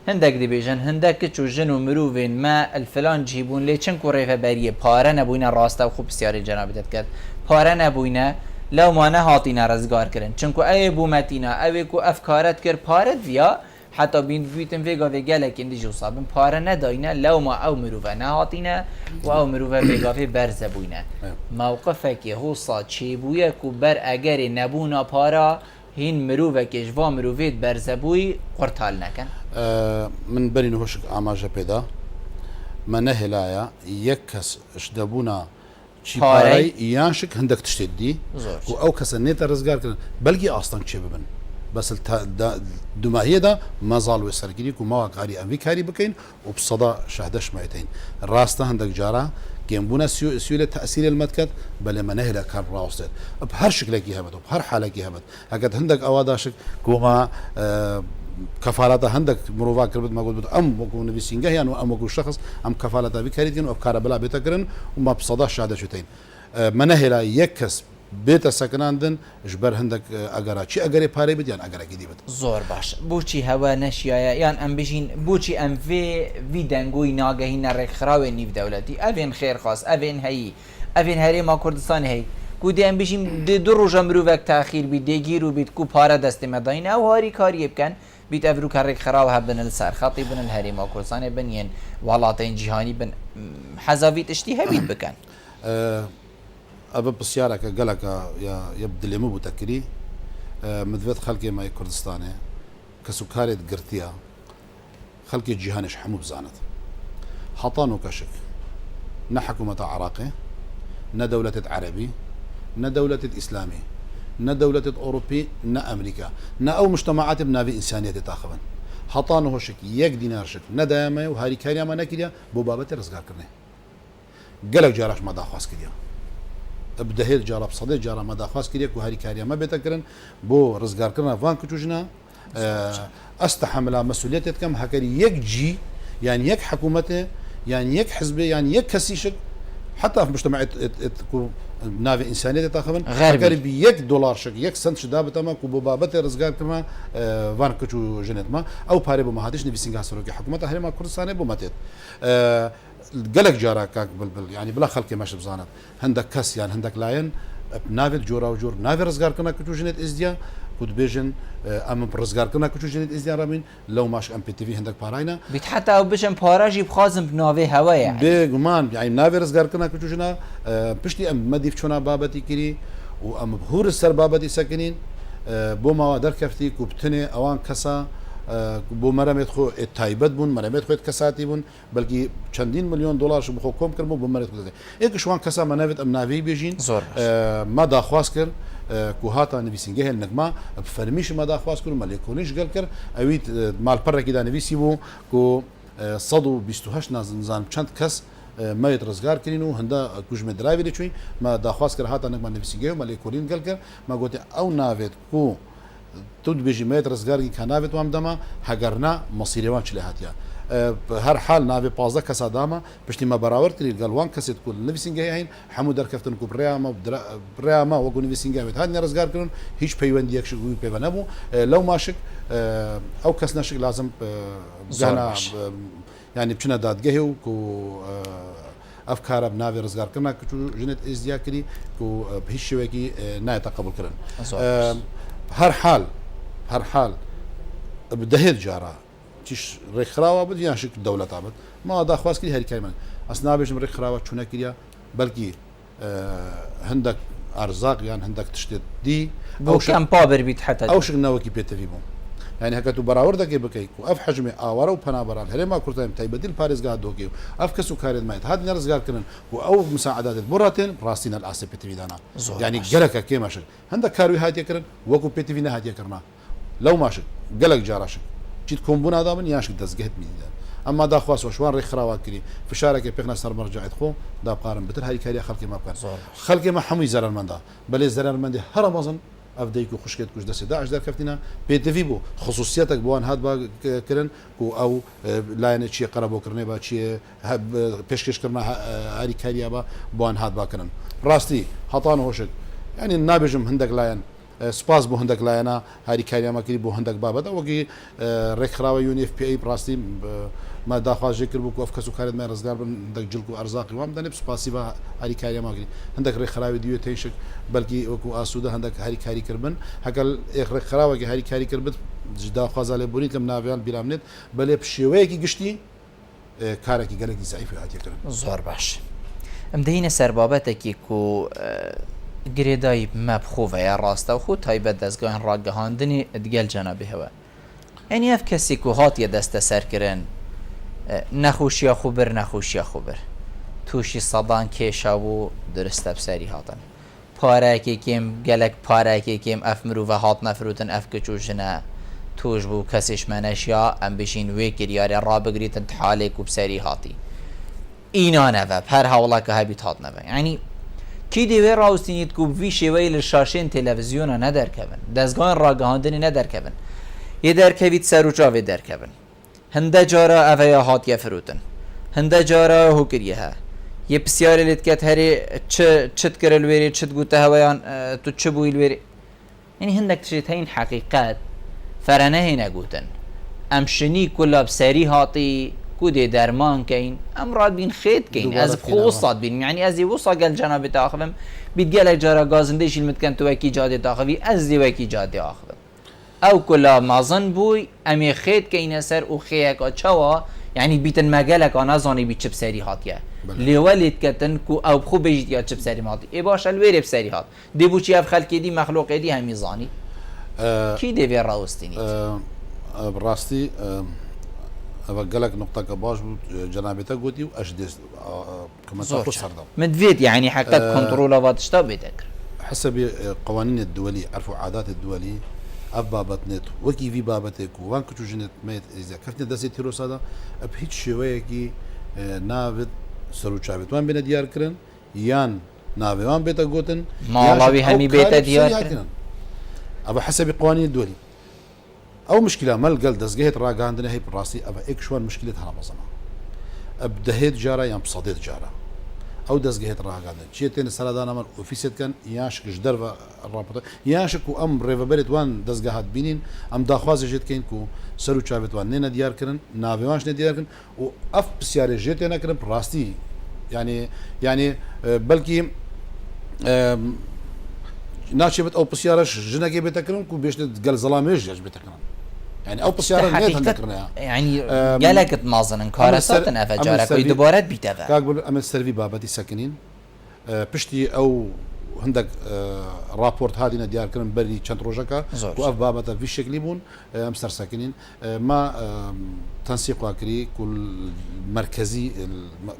هندك دي بيجن هندك چو جنو مروفين ما الفلان جيبون لي چن كوريفه بريه پاره نبوينه راسته خوب بسياري جنابي تكت پاره نبوينه لەو مانە هاتیە ڕزگارکردن چونکو ئەوێ بوومەتینە ئەوێک و ئەفکارەت کرد پارەت ڤیا حتا بیتم vێگavê gelekên dijî sabin pare nedayîne lewma ew mirove nehatîne û ew mirove vêgavê berze bûyne mewqifekê hosa çêbûye ku ber egerê nebûna para hîn mirovekê ji va mirovê berze bûyî qurtal nekin من berî hoşik amaje pêda me nehêlaya yek kes ji debûna çîpareyî yan şik hindek tiştê dî û ew kese nête rizgar kirin belkî astan çê bibin بس دماهية دا ما زالوا يسرقيني وما قاري أمي كاري بكين وبصدا شهدش مايتين راسته عندك جارة جنبونا سيولة تأثير المتكت بل ما نهلا كان راوستد بهر شكل جهبت وبهر حالة جهبت هكذا عندك أواداشك كوما كفالته عندك مروفا كربت ما قلت أم وكون نبي سينجه يعني أم وكون شخص أم كفالته بكاريتين وأفكار بلا بيتكرن وما بصدا شهدش شتين ما نهلا يكس بێتە سەکناندن ji ber hindek egera çi egerê parê bid yan egerekî dî bid zor baş بۆچی هەوە نەشیایە یان ئەم بژین بۆچی ئەم vê dengûyî nagehîne rêkxirawên nîvdewletî evên xêrxas evên heyî evên herêma Kurdistanê hey ku dê em bijîm dê du roja mirovek taxîr bî dêgîr û bît ku pare destê me dayîne ew harî kariyê bikin bît ev rûka rêkxiraw hebin li ser xetî bin li herêma Kurdistanê bin yên welatên cîhanî bin heza vî tiştî hevît bikin أبى بسيارك قالك يا بدلي مو بتكري مدفت خلقي ما كردستاني كسكاري قرتيا خلقي جيهانش حمو بزانت حطانو كشك نا حكومة عراقي نا دولة عربي نا دولة إسلامي نا دولة أوروبي نا أمريكا نا أو مجتمعات بنافي إنسانية تاخبن حطانو هو شك يك دينار شك نا دايما وهاري كاريا ما ناكليا بوبابة رزقار كرني قالك جاراش ما داخواس كريا بدهيت جارا بصدي جارا ما داخواس كريك وهاري كاريا ما بيتكرن بو رزقار كرنا فان كتوجنا استحمل مسؤوليتك كم هكري يك جي يعني يك حكومته يعني يك حزبي يعني يك كسيشك حتى في مجتمع تكون نافي انسانيه تاخذن هكري بيك دولار شك يك سنت شدابه تما كوبو بابته رزقار كما فان كتو جنت ما او باري بو ما هادش نبي سنغا سروكي حكومته هرما كردستان بو ماتت قالك جارا كاك بلبل يعني بلا خلقي ماشي بزانت هندك كاس يعني هندك لاين نافل جورا وجور نافل رزقار كنا كتو جنت ازديا كود بيجن ام برزقار كنا كتو جنت ازديا رامين لو ماش ام بي تي في هندك باراينا بيت حتى او بيجن باراجي بخازم بنوفي هوا يعني بيغمان يعني نافل رزقار كنا كتو جنا بشتي ام مديف شونا بابتي كري وام بهور السر بابتي ساكنين بوما دركفتي كوبتني اوان كسا بۆ مەرەمێت خۆ تایبەت بوون مەرەمێت خۆت کەساتی بوون بەلکی چەندین میلیۆن دلارش بخۆ کۆم کرد بۆ مەرێت ئێکشوان کەسا مەنەوێت ئەم ناوی بێژین ما داخواست کرد کو هاتا نویسینگە هێن نەکما فەرمیش ما داخواست کرد مەلێکۆنیش گەل کرد ئەویت ماڵپەڕێکیدا نویسی بوو کو 128 نازنزان چەند کەس ما رزگار کردین و هنده کوژمە درایوی لێچووی ما داخواست کرد هاتا نەکما نویسینگە و مەلێکۆنین گەل کرد ما گوتی ئەو ناوێت کو تود بيجي ميت رزقاري كنافت وام دما هجرنا مصيريوان شلي هاتيا بهر حال نافي بازا كسا داما بشتي ما براورت لي قال وان كسيت كل نفسينجا هين حمو در كفتن كو برياما وقو نفسينجا ميت هاد رزقار كرون هيش بيوندي يكش قوي بيبنابو لو ماشك او كس ناشك لازم جانا يعني بشنا داد جهو كو افكار بنافي رزقار كنا كو جنت ازديا كري كو بهيش شويكي ناي تقبل كرن هر حال بدهيت جارا تيش رخراوه بد يعني شكل دولة عبد ما داخواس كري هاري كايمان اصلا بيجم رخراوه شونا كريا بلكي هندك ارزاق يعني هندك تشتت دي او كم بابر بيت حتى او شغل ناوكي بيت في بون يعني هكذا براورده كي بكي اف حجمي اوارو بنا برا هرما كرتايم تايبدل باريس قاعد دوكي اف كسو كارد مايت هاد نرزقار كنن او مساعدات براتين راسين الاسي بي تي دانا يعني جلك كي ماشي هندك كاروي هادي كرن وكو بي تي هادي كرنا لو ماشي جلك جاراشك جيت كومبونا دامن ياشك دزقت مي اما دا خواس وشوان رخراوات كري فشارك بيقنا صار مرجعت خو دا قارن بتر هاي كاري خلقي ما بكر خلقي ما حمي زرر من دا بل زرر من دي هرمزن افديكو خشكت كوش دسي داعش دار كفتنا بي تي في بو خصوصياتك بوان هاد با كرن كو او لاين شي قربو كرني با شي بيشكش كرنا هاري كاريا با بوان هاد با كرن راستي حطان هوشك يعني النابجم هندك لاين سپاس بۆ هەندێک لایەنە هاریکاریامەکردی بۆ هەندێک بابەتە وەکی ڕێکخراوە UNFPA ڕاستی ما داخواژێ کرد بوو ئەف کەس و کارێتمای ڕزگار بن هەندێک جلک و ئەرزاقی وام دەنێ سپاسی بە هاریکاریامەکردی هەندێک ڕێکخراوی دیوێ تێشک بەلکی وەکو ئاسوودە هەندێک هاریکاری کردبن هەگەل ڕێکخراوەکی هاریکاری کرد بێت داخوازا لێبوونی کەم ناویان بیرامنێت بەلێ پشێوەیەکی گشتی کارێکی گەلێکی زایفی هاتیەکردن زۆر باش ئەم دەینە سەر بابەتێکی و گرێدایی مەبخۆڤەیە ڕاستە و خۆ تایبەت دەستگاهن ڕاگەهاندنی ئەدگەل جەنابێتەوە ئەنی ئەف کەسێک و هاتیە دەستە سەرکردن نەخۆشیە خوبر نەخۆشیە خوبر تووشی سەدان کێشە و درستە بسەری هاتن پارەکێکێم گەلک پارەکێکێم ئەف مرۆڤە هات نەفروتن ئەف کچ و ژنە توش بوو کەسیشمەنەشیا ئەم بشین وێ کریارە ڕابگریتن حالێک و بسەری هاتی ئینانەوە هەر هەوڵەکە هەبیت هاتنەوە ینی کی دەوێ ڕاوستنیت و وی شێوەی لە شاشێن تەلەڤیزیۆنە نەدەرکەون دەستگاهن ڕاگەهاندنی نەدەرکەون یە دەرکەویت سەر و چاوێ دەرکەون هەندە جارە ئەڤەیە هاتیە فروتن هەندە جارە هۆکریە هە یە پرسیارە لێت کات هەرێ چت کرە لێرێ چت گوتە هەوەیان تو چ بووی لێرێ ینی هەندێک تشێت هەین حەقیقەت فەرەنە هێنە گوتن ئەم شنی کولا بسەری هاتی کودێ دەرمانکەین ئەم ڕادبین خێتکەین ئەز خۆسات بین یعنی ئەزی وسا گەل جەنابێت ئاخبم بیت گەلێک جارە گازندەیشی متکەن توەکی جادێت ئاخەوی ئەز دیوەکی جادێ ئاخبم ئەو کولا مازن بووی ئەمێ خێتکەینە سەر و خەیەکە چاوە یعنی بیتن مەگەلێکا نازانی بی چ بسەری هاتیە لێوە لێتکەتن و ئەو بخۆ بێژیت یا چ بسەری هاتی ئێ باشە لێرێ بسەری هات دێبووچی ئەف خەلکێدی مەخلۆقێدی هەمی زانی کی دەوێ ڕاوستنیت ڕاستی ئەوە گەلک نقطەکە باش بوو جەنابێتە گوتی و ئەش دێست سەردە مدوێت یعنی حقت کۆنتڕۆلەوە تشتا بێتەکرد حسب قوانين الدولي عرفوا عادات الدولي اف بابت نت وكي في بابتك وان كنتو جنت ميت اذا كرتني دسي تيروس هذا بهيج شويكي نافد سرو چاوت وان بين ديار كرن يان نافي وان بيتا غوتن مالاوي همي بيتا ديار كرن ابا حسب قوانين الدولي او مشكله مال قال دزقهت راق عندنا هي براسي ابا اك شوان مشكلتها مصنع ابدهيت جاره يا بصديت جاره او دزقهت راق عندنا جيتين سلادانا مال اوفيسيت كان ياشك جدرفا الرابطه ياشك ام ريفابريت وان دزقهات بينين ام داخواز جيت كين كو سرو چاوت وان نينا ديار كرن نافيوانش ديار كرن و اف بسيار جيتين كرن براستي يعني بلكي ناشبت او بسيارش جنكي بتكرن كو بيش قال ظلاميش جاج بتكرن يعني او بسياره نيت هندكرنا يعني قالك تمازن انكار صوتن افجارك دوباره بيتافا كاقول امل سيرفي بابتي ساكنين بشتي او هندك رابورت هادينا ديار كرن بري چند روجاكا واف بابتا في شكل بون امستر ساكنين ما تنسيق واكري كل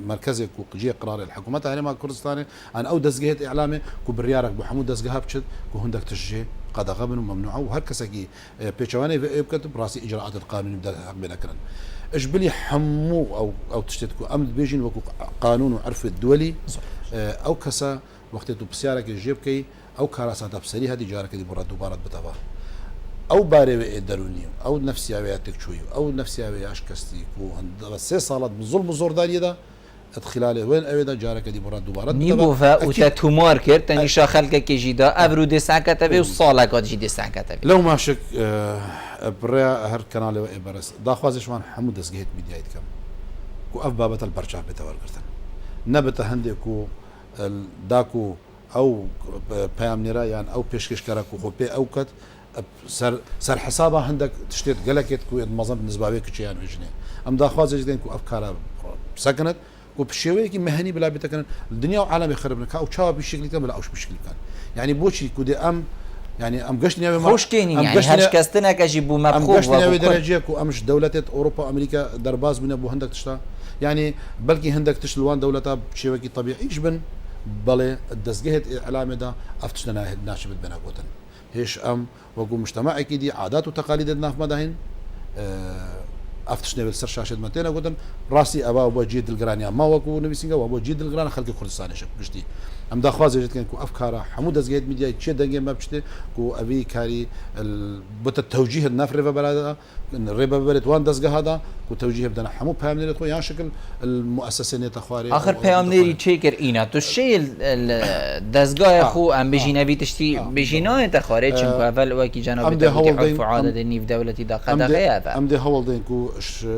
مركزي كو جي قرار الحكومه هنا ما كردستان ان او دزقهت اعلامي كو بريارك محمود دزقها بشد كو هندك تشجي قد غبن وممنوعه وهركسكي بيتشواني بكتب راسي اجراءات القانون يبدا بين كرن اجبلي حمو او تشتتكو امن بيجين وكو قانون وعرف الدولي او كسا وقت تو بسيارك جيبكي او كراسات بسري هذه جارك دي برا دوباره بتابع او باري دروني او نفسياتك شوي او نفسياتي اشكستي كو بس صالات بالظلم زور دالي ده خلال وين اويدا جارك دي برا دوباره نيبوفا وتاتو ماركر تنيشا خلقك جيدا ابرو دي ساكتبي وصالك جي دي ساكتبي لو ما شك برا هر قناه برس داخوازش وان حمود دسجيت ميديا كم كو اف بابه البرشا بتورغتن نبت هندكو داكو او بيامنيرا يعني او بيشكش كراكو خو بي او كت سر حسابها عندك تشتيت قلكت كو معظم بالنسبه لك شيء يعني وجنين ام داخواز جدين كو افكار سكنت وبشويكي مهني بلا بتكن الدنيا وعالم يخربنا او تشاو بالشكل كان بلا اوش بالشكل كان يعني بوشي كودي ام يعني ام قشني خوش كيني يعني هاش كاستنا كجيبو مبخوف ام قشني درجيك وامش دولتات اوروبا امريكا درباز من ابو هندك تشتا يعني بلكي هندك تشلوان دولتها بشويكي طبيعي يجبن بله الدزجهت اعلام ده افتشنا ناشبت بناقوتن هيش ام وقو مجتمع اكيد عادات وتقاليد الناف مداهن افتشنا بالسر شاشد متينا قوتن راسي ابا ابو جيد القرانيا ما وقو نبي سينغا وابو جيد القران خلق كردستان شب قشتي ئەم داخوازێژێتکەن و ئەف کارە هەموو دەستگەیت میدیای چێ دەنگێ مە بشتێ و ئەوی کاری بۆتە تەوجیه نافرێ بەرادا ڕێبە ببرێت وان دەستگە هادا و تەوجیه بدەنە هەموو پامنێت خۆ یان شکل المؤسسە نێتە خوارێ آخر پەیامنێری چێکرد ئینە تو شێ دەستگایە خو ئەم بژینەوی تشتی بژینایەتە خوارێ چونکە ئەڤەل وەکی جەناب عادەتی نیو دەوڵەتی دا قەدەغەیە ئەم دێ هەوڵ دەین و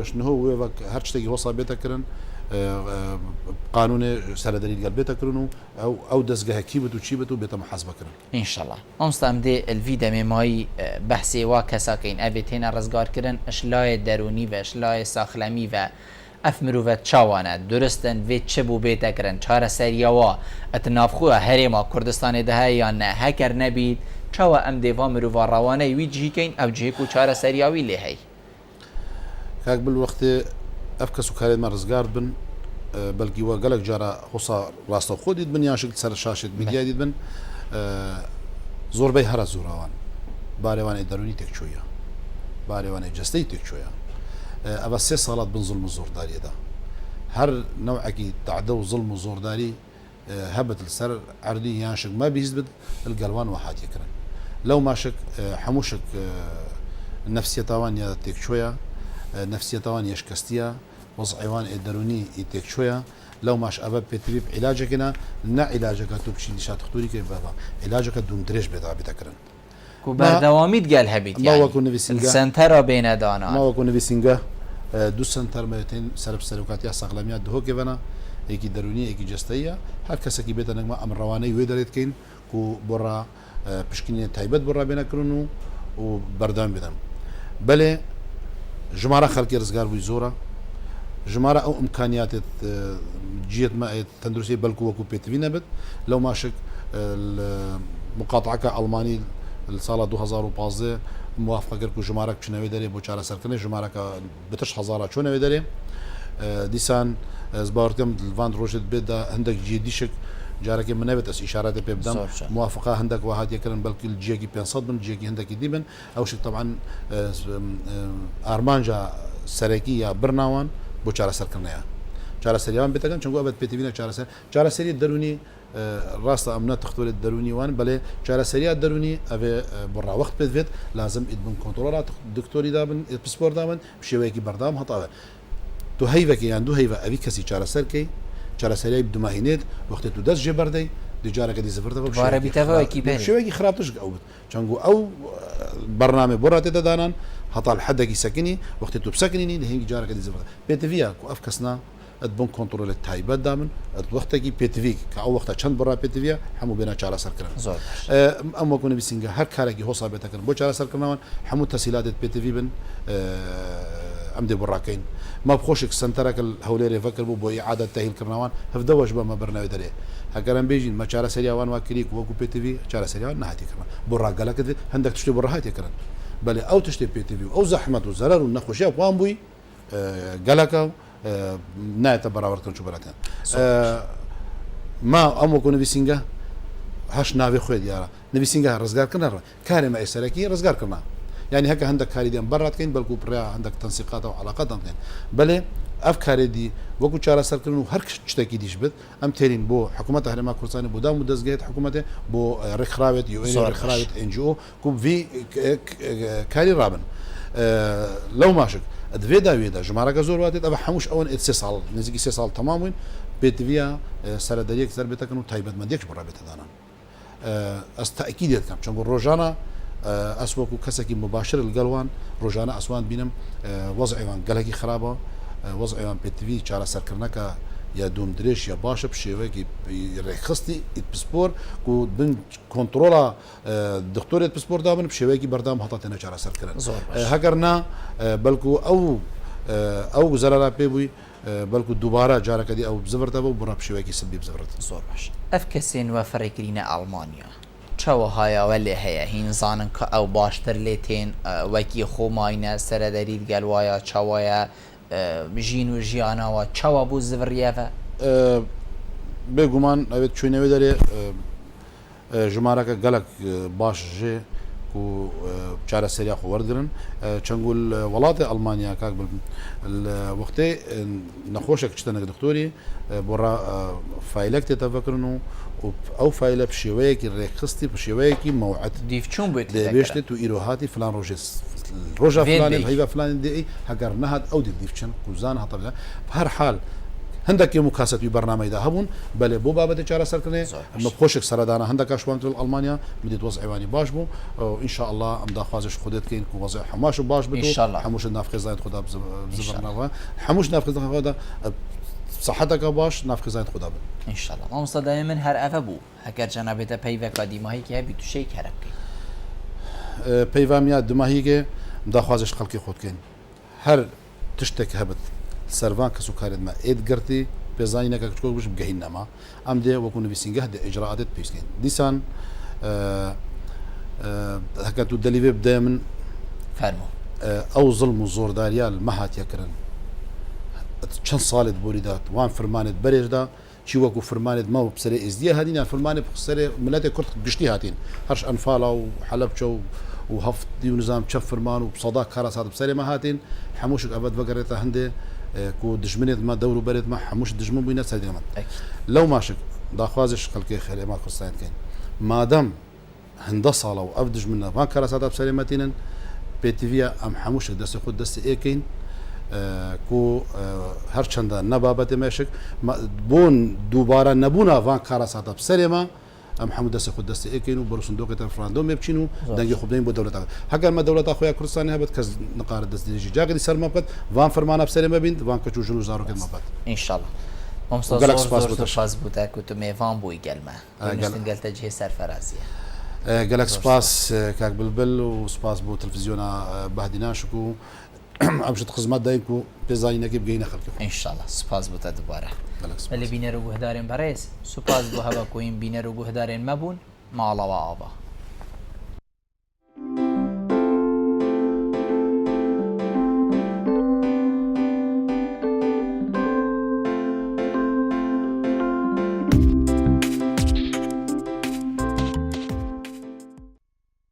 شنهۆ وێ هەر شتێکی هۆسا بێتەکردن قانونێ سەردەری گەل بێتەکردن و ئەو دەستگەهەکی بێت و چی بێت و بێتە محاسبەکردن ئینشەڵڵا ئەمستا ئەم دێ الڤی دەمێمایی بەحسێ وا کەساکەین ئەبێت هێنا ڕزگارکردن ئەشلایە دەرونی بە ئەشلایە ساخلەمی بە ئەف مرۆڤەت چاوانە درستن وێت چ بوو بێتەکردن چارەسەریەوە ئەت نافخوە هەرێما کوردستانی دەهەیە یان نە هەکەر نەبیت چاوە ئەم دێوا مرۆڤ ڕاوانەی وی جیکەین ئەو جێک و چارەسەریاوی لێ هەی کاک بالوەختێ ئەف کەس و کارێتمە ڕزگار بن بەلکی وە گەلک جارە هۆسا ڕاستە خۆ دیت بن یاشک سەر شاشت میدیا دیت بن زۆربەی هەرە زۆراوان بارێوانەی دەرونی تێکچۆیە بارێوانەی جستەی تێکچۆیە ئەوە 3 ساڵات بن زڵم و زۆرداریەدا هەر نەوعێکی تعدە و زڵم و زۆرداری هەبت سەر عەردی یانشک ما بیست بت گەلوان و هاتیەکردن لەو ماشک هەمووشک نەفسیەتاوان یا تێکچۆیە نەفسیەتاوان یشکەستیە وەزعیوان دەرونی تێکچۆیە لەو ماش ئەبە پێتریب عیلاجەکەنا نە عیلاجەکە تو بچین دیشات خطوری کە بابا عیلاجەکە دوم درێژ بێدا بێتەکردن بەردەوامیت گەل هەبیت ماوەکو نویسینگە سنتەرە بێنەدانا ماوەکو نویسینگە دو سنتەر مەتین سەرکاتیا ساغلامیا دهۆکێڤەنە یەکی دەرونی یەکی جستەیە هەر کەسێکی بێتە نەگمە ئەم ڕەوانەی وێ دەرێتکەین و بۆڕا پشکنی تایبەت بۆڕا بێنەکردن و بەردەوام بدەن بەلێ ژمارە خەڵکی ڕزگار بووی زۆرە ژمارە ئەو ئیمکانیاتێت جێت تەندروستی بەلکو وەکو پێتوی نەبێت لەو ماشک مقاطعەکە ئەڵمانی ساڵە 2015 موافقە کرد و ژمارە بچنەوەی دەرێ بۆ چارەسەرکردنی ژمارەکە بتش هزار چۆنەوەی دەرێ دیسان باوەڕکەم لڤاند ڕۆژێت بێتدا هەندێک جێدیشک جارێکی من نەبێت ئەس ئیشارەتی پێ بدەم موافقە هەندێک وهاتیەکردن بەلکی جێکی 500 بن جێکی هەندێکی دیبن ئەو شک طبعا ئارمانجا سەرەکی یا برناوان بۆ چارەسەرکردنەیە چارەسەریان بێتەکەن چونکە ئەبێت پێتوینە چارەسەری دەرونی ڕاستە ئەمنە تەختۆرێت دەرونیوان بەڵێ چارەسەریات دەرونی ئەوێ بڕاوەخت پێت لازم ئیت بن کۆنتۆڵات دکتۆری دابن پسپۆر دابن شێوەیەکی بەردام هەتاوە تو هەیڤەکە یان دوو هەیڤە ئەوی کەسی چارەسەرکەی چارەسەریای بدماهینێت وەختێ تو دەست جێ بەردەی دیجارەکە دیزەفرتەوە شێوەیەکی خراپش ئەو بێت چەنگو ئەو بەرنامێ بۆ ڕاتێتە دانان هەتاڵ حەدێکی سەکنی وەختی تو بسەکنینی لە هێنگی جارەکە دیزەفرتە پێتڤە و ئەف کەسنا ئەت بۆن کۆنتترۆلێت تایبەت دامن ئەت وەختێکی پێتوی کە ئەو وەختە چەند بڕا پێتوە هەموو بێنە چارەسەرکردن ئەم وەکو نویسینگە هەر کارێکی هۆسا بێتەکەن بۆ چارەسەرکردنەوەن هەموو تەسیلاتێت پێتوی بن ئەم دێ بڕاکەین ما بخۆشێک سنتەرەکە هەولێرێ فەکر بوو بۆ عادەت تەهیلکردنەوەن هەفتەوەش بەمە بەرناوی دەرێ هەگەرم بێژین مە چارەسەریاوان وا کریک وەکو پێتوی چارەسەریان نهاتیکردن بۆ ڕاگەلەکەت هەندێک تشتی بۆ ڕاهاتیکردن بەڵێ ئەو تشتێ پێتوی و ئەو زەحمەت و زەرەر و نەخۆشیە وان بووی گەلەکە نایەتە بەراوردکردن چوبەرەکەن ما ئەم وەکو نویسینگە هەش ناوێ خۆی دیارە نویسینگە ڕزگارکردن کارێمە ئێسەرەکی ڕزگارکردن یعنی هەکە هەندێک کاری دێن بەڕاتکەین بەلکو پڕیا هەندێک تەنسیقات و علاقاتان بکەین بەڵێ ئەف کارێدی وەکو چارەسەرکردن و هەر شتێکی دیش بێت ئەم تێرین بۆ حکوومەت هەرێما کوردستانی بۆ دام و دەستگێت حکوومەتێ بۆ ڕێکخراوێت ڕێکخراوێت NGO کوڤ کاری ڕابن لەو ماشک دوێ داوێدا ژمارەکە زۆر واتێت ئەوە هەمووش ئەوەن 3 ساڵ نزیکی 3 ساڵ تەمام بووین پێتویە سەردەریەک زەر بێتەکەن و تایبەتمەندێک بڕابێتەدانان ئەس تاکید دێتکەم چونکە ڕۆژانە ئەس وەکو کەسێکی مباشر لەگەڵوان ڕۆژانە ئەسوان بینم وەزعیوان گەلێکی خراپە وەزعیوان پێتوی چارەسەرکردنەکە یا دوم درێژ یا باشە شێوەیەکی ڕێکخستی ئیتپسپۆر و بن کۆنتترۆڵە دکتۆرێت پسپۆر دابن شێوەیەکی بەردام هەتاتێنە چارەسەرکردن هەگەرنا بەلکو ئەو گوزەرا پێ بووی بەلکو دووبارە جارەکەدی ئەو بزەوردەوە و بڕە شێوەیەکی سبی بزەورێت زۆر باش ئەف کەسێن وە فەرێکرینە ئەڵمانیا چاوە هایەوە لێ هەیە هینزانن کە ئەو باشتر لێ تێن وەکی خۆماینە سەرەدەریت گەلوایە چاوایە ژین و ژیانەوە چاوە بوو زڤڕیەوە بێگومان ئەوێت چوینەوەی دەرێ ژمارەکە گەلک باش ژێ و چارەسەریا خۆ وەرگرن چەنگول وڵاتی ئەڵمانیا کاک وەختەی نەخۆشێک چتەنەک دکتۆری بۆ فیلەک تێتەڤەکردن و ئەو فیلە پشێوەیەکی ڕێکخستی پشێوەیەکی مەوعەت دیفچوون بێت دەبێشتێت و ئیرۆهاتی فلان ڕۆژە فلانی هەیڤ فلانی دێ هەگەر نەهات ئەو دیفچن کوزان هەتەبدا هەر حال هەندێک و کاسەتی بەرنامەیدا هەبوون بەلێ بۆ بابەتی چارەسەرکردنێ ئەمە خۆشێک سەردانە هەندێک شوانتل ئەڵمانیا بدێت وەز ئەیوانی باش بوو ئینشاء الله ئەم داخوازش خودتکەین و وەزع هەماش باش بێت هەمووش نافخێزانیت خدا بزبرنەوە هەمووش نافخێزانەوەدا صحتەکە باش نافخێزانیت خدا بن ئینشاءالله مامۆستا دەمێ من هەر ئەvە بوو هەگەر جەنابێتە پەیوەکە دیماهەیەکی هەبی تووشەی کەرە بکەین پەیوامیا دماهیگە داخوازش خەڵکی خۆتکەین هەر تشتێک هەبت سەروان کەس و کارێتمە ئێدگرتی پێزانینەکە کچکۆ بش بگەهین نەما ئەم دێ وەکو نوویسینگە دە ئیجرعاتت پێستکەین دیسان هەکەت و دەلیێ بدە من فەرموو ئەو زڵم و زۆرداریە مەهاتیەکردن چەند ساڵێت بۆریدات وان فرمانێت بەرێژدا چی وەکو فرمانێت مە و سەرێ ئێزدیە هاتین فرمانێ سەرێ ملەتی کورد گشتی هاتین هەرش ئەنفاڵا و حەلەبچە و هەفتی و نظام چە فرمان و سەدا کارەسات بسەرێمە هاتین هەمووشک ئەوەت بەگەڕێتە هەندێ کو دژمنێت مە دەور و بەرێت مە هەمووش دژمن بووینە سەردێمە لەو ماشک داخوازش خەڵکی خێرێما کوردستانکەین مادەم هەندە ساڵە و ئەف دژمنە وان کارەساتە بسەرێمەتینن پێتیڤە ئەم هەمووشک دەستی خود دەستی ئێکەین کو هەرچەندە نەبابەتی مێشک بۆن دووبارە نەبوونا وان کارەساتە بسەرێمە ئەم هەموو دەستی خود دەستی ئێکەین و بەرسندۆکێتە فرراندۆ مێ بچین و دەنگی خودین بۆ دەوڵەتە هەگەر مە دەوڵەتە خۆیان کوردستانی هەبێت کەس نقارە دەستێژی جاگەری سەرمە بکات وان فەرمانە بسەرێمە بین وان کەچ و ژن و زارۆکێت مەبات ئینشاءالله مامۆستا زۆر سوپاس بوو تاکوت و میێڤان بووی گەلمە گەلتە جێ سەرفەرازیە گەلک سپاس کاک بلبل و سپاس بۆ تەلڤیزیۆنە بەهدیناشک و ئەمشت خزمەت دایک و پێزانینەکەی بگەینە خەڵکی ئینشاءالله سپاس بوو تا دووبارە لە بینەر و گوهدارێن بەڕێز سوپاس بۆ هەوە کۆین بینەر و گوهدارێن مەبوون ماڵەوە ئاوا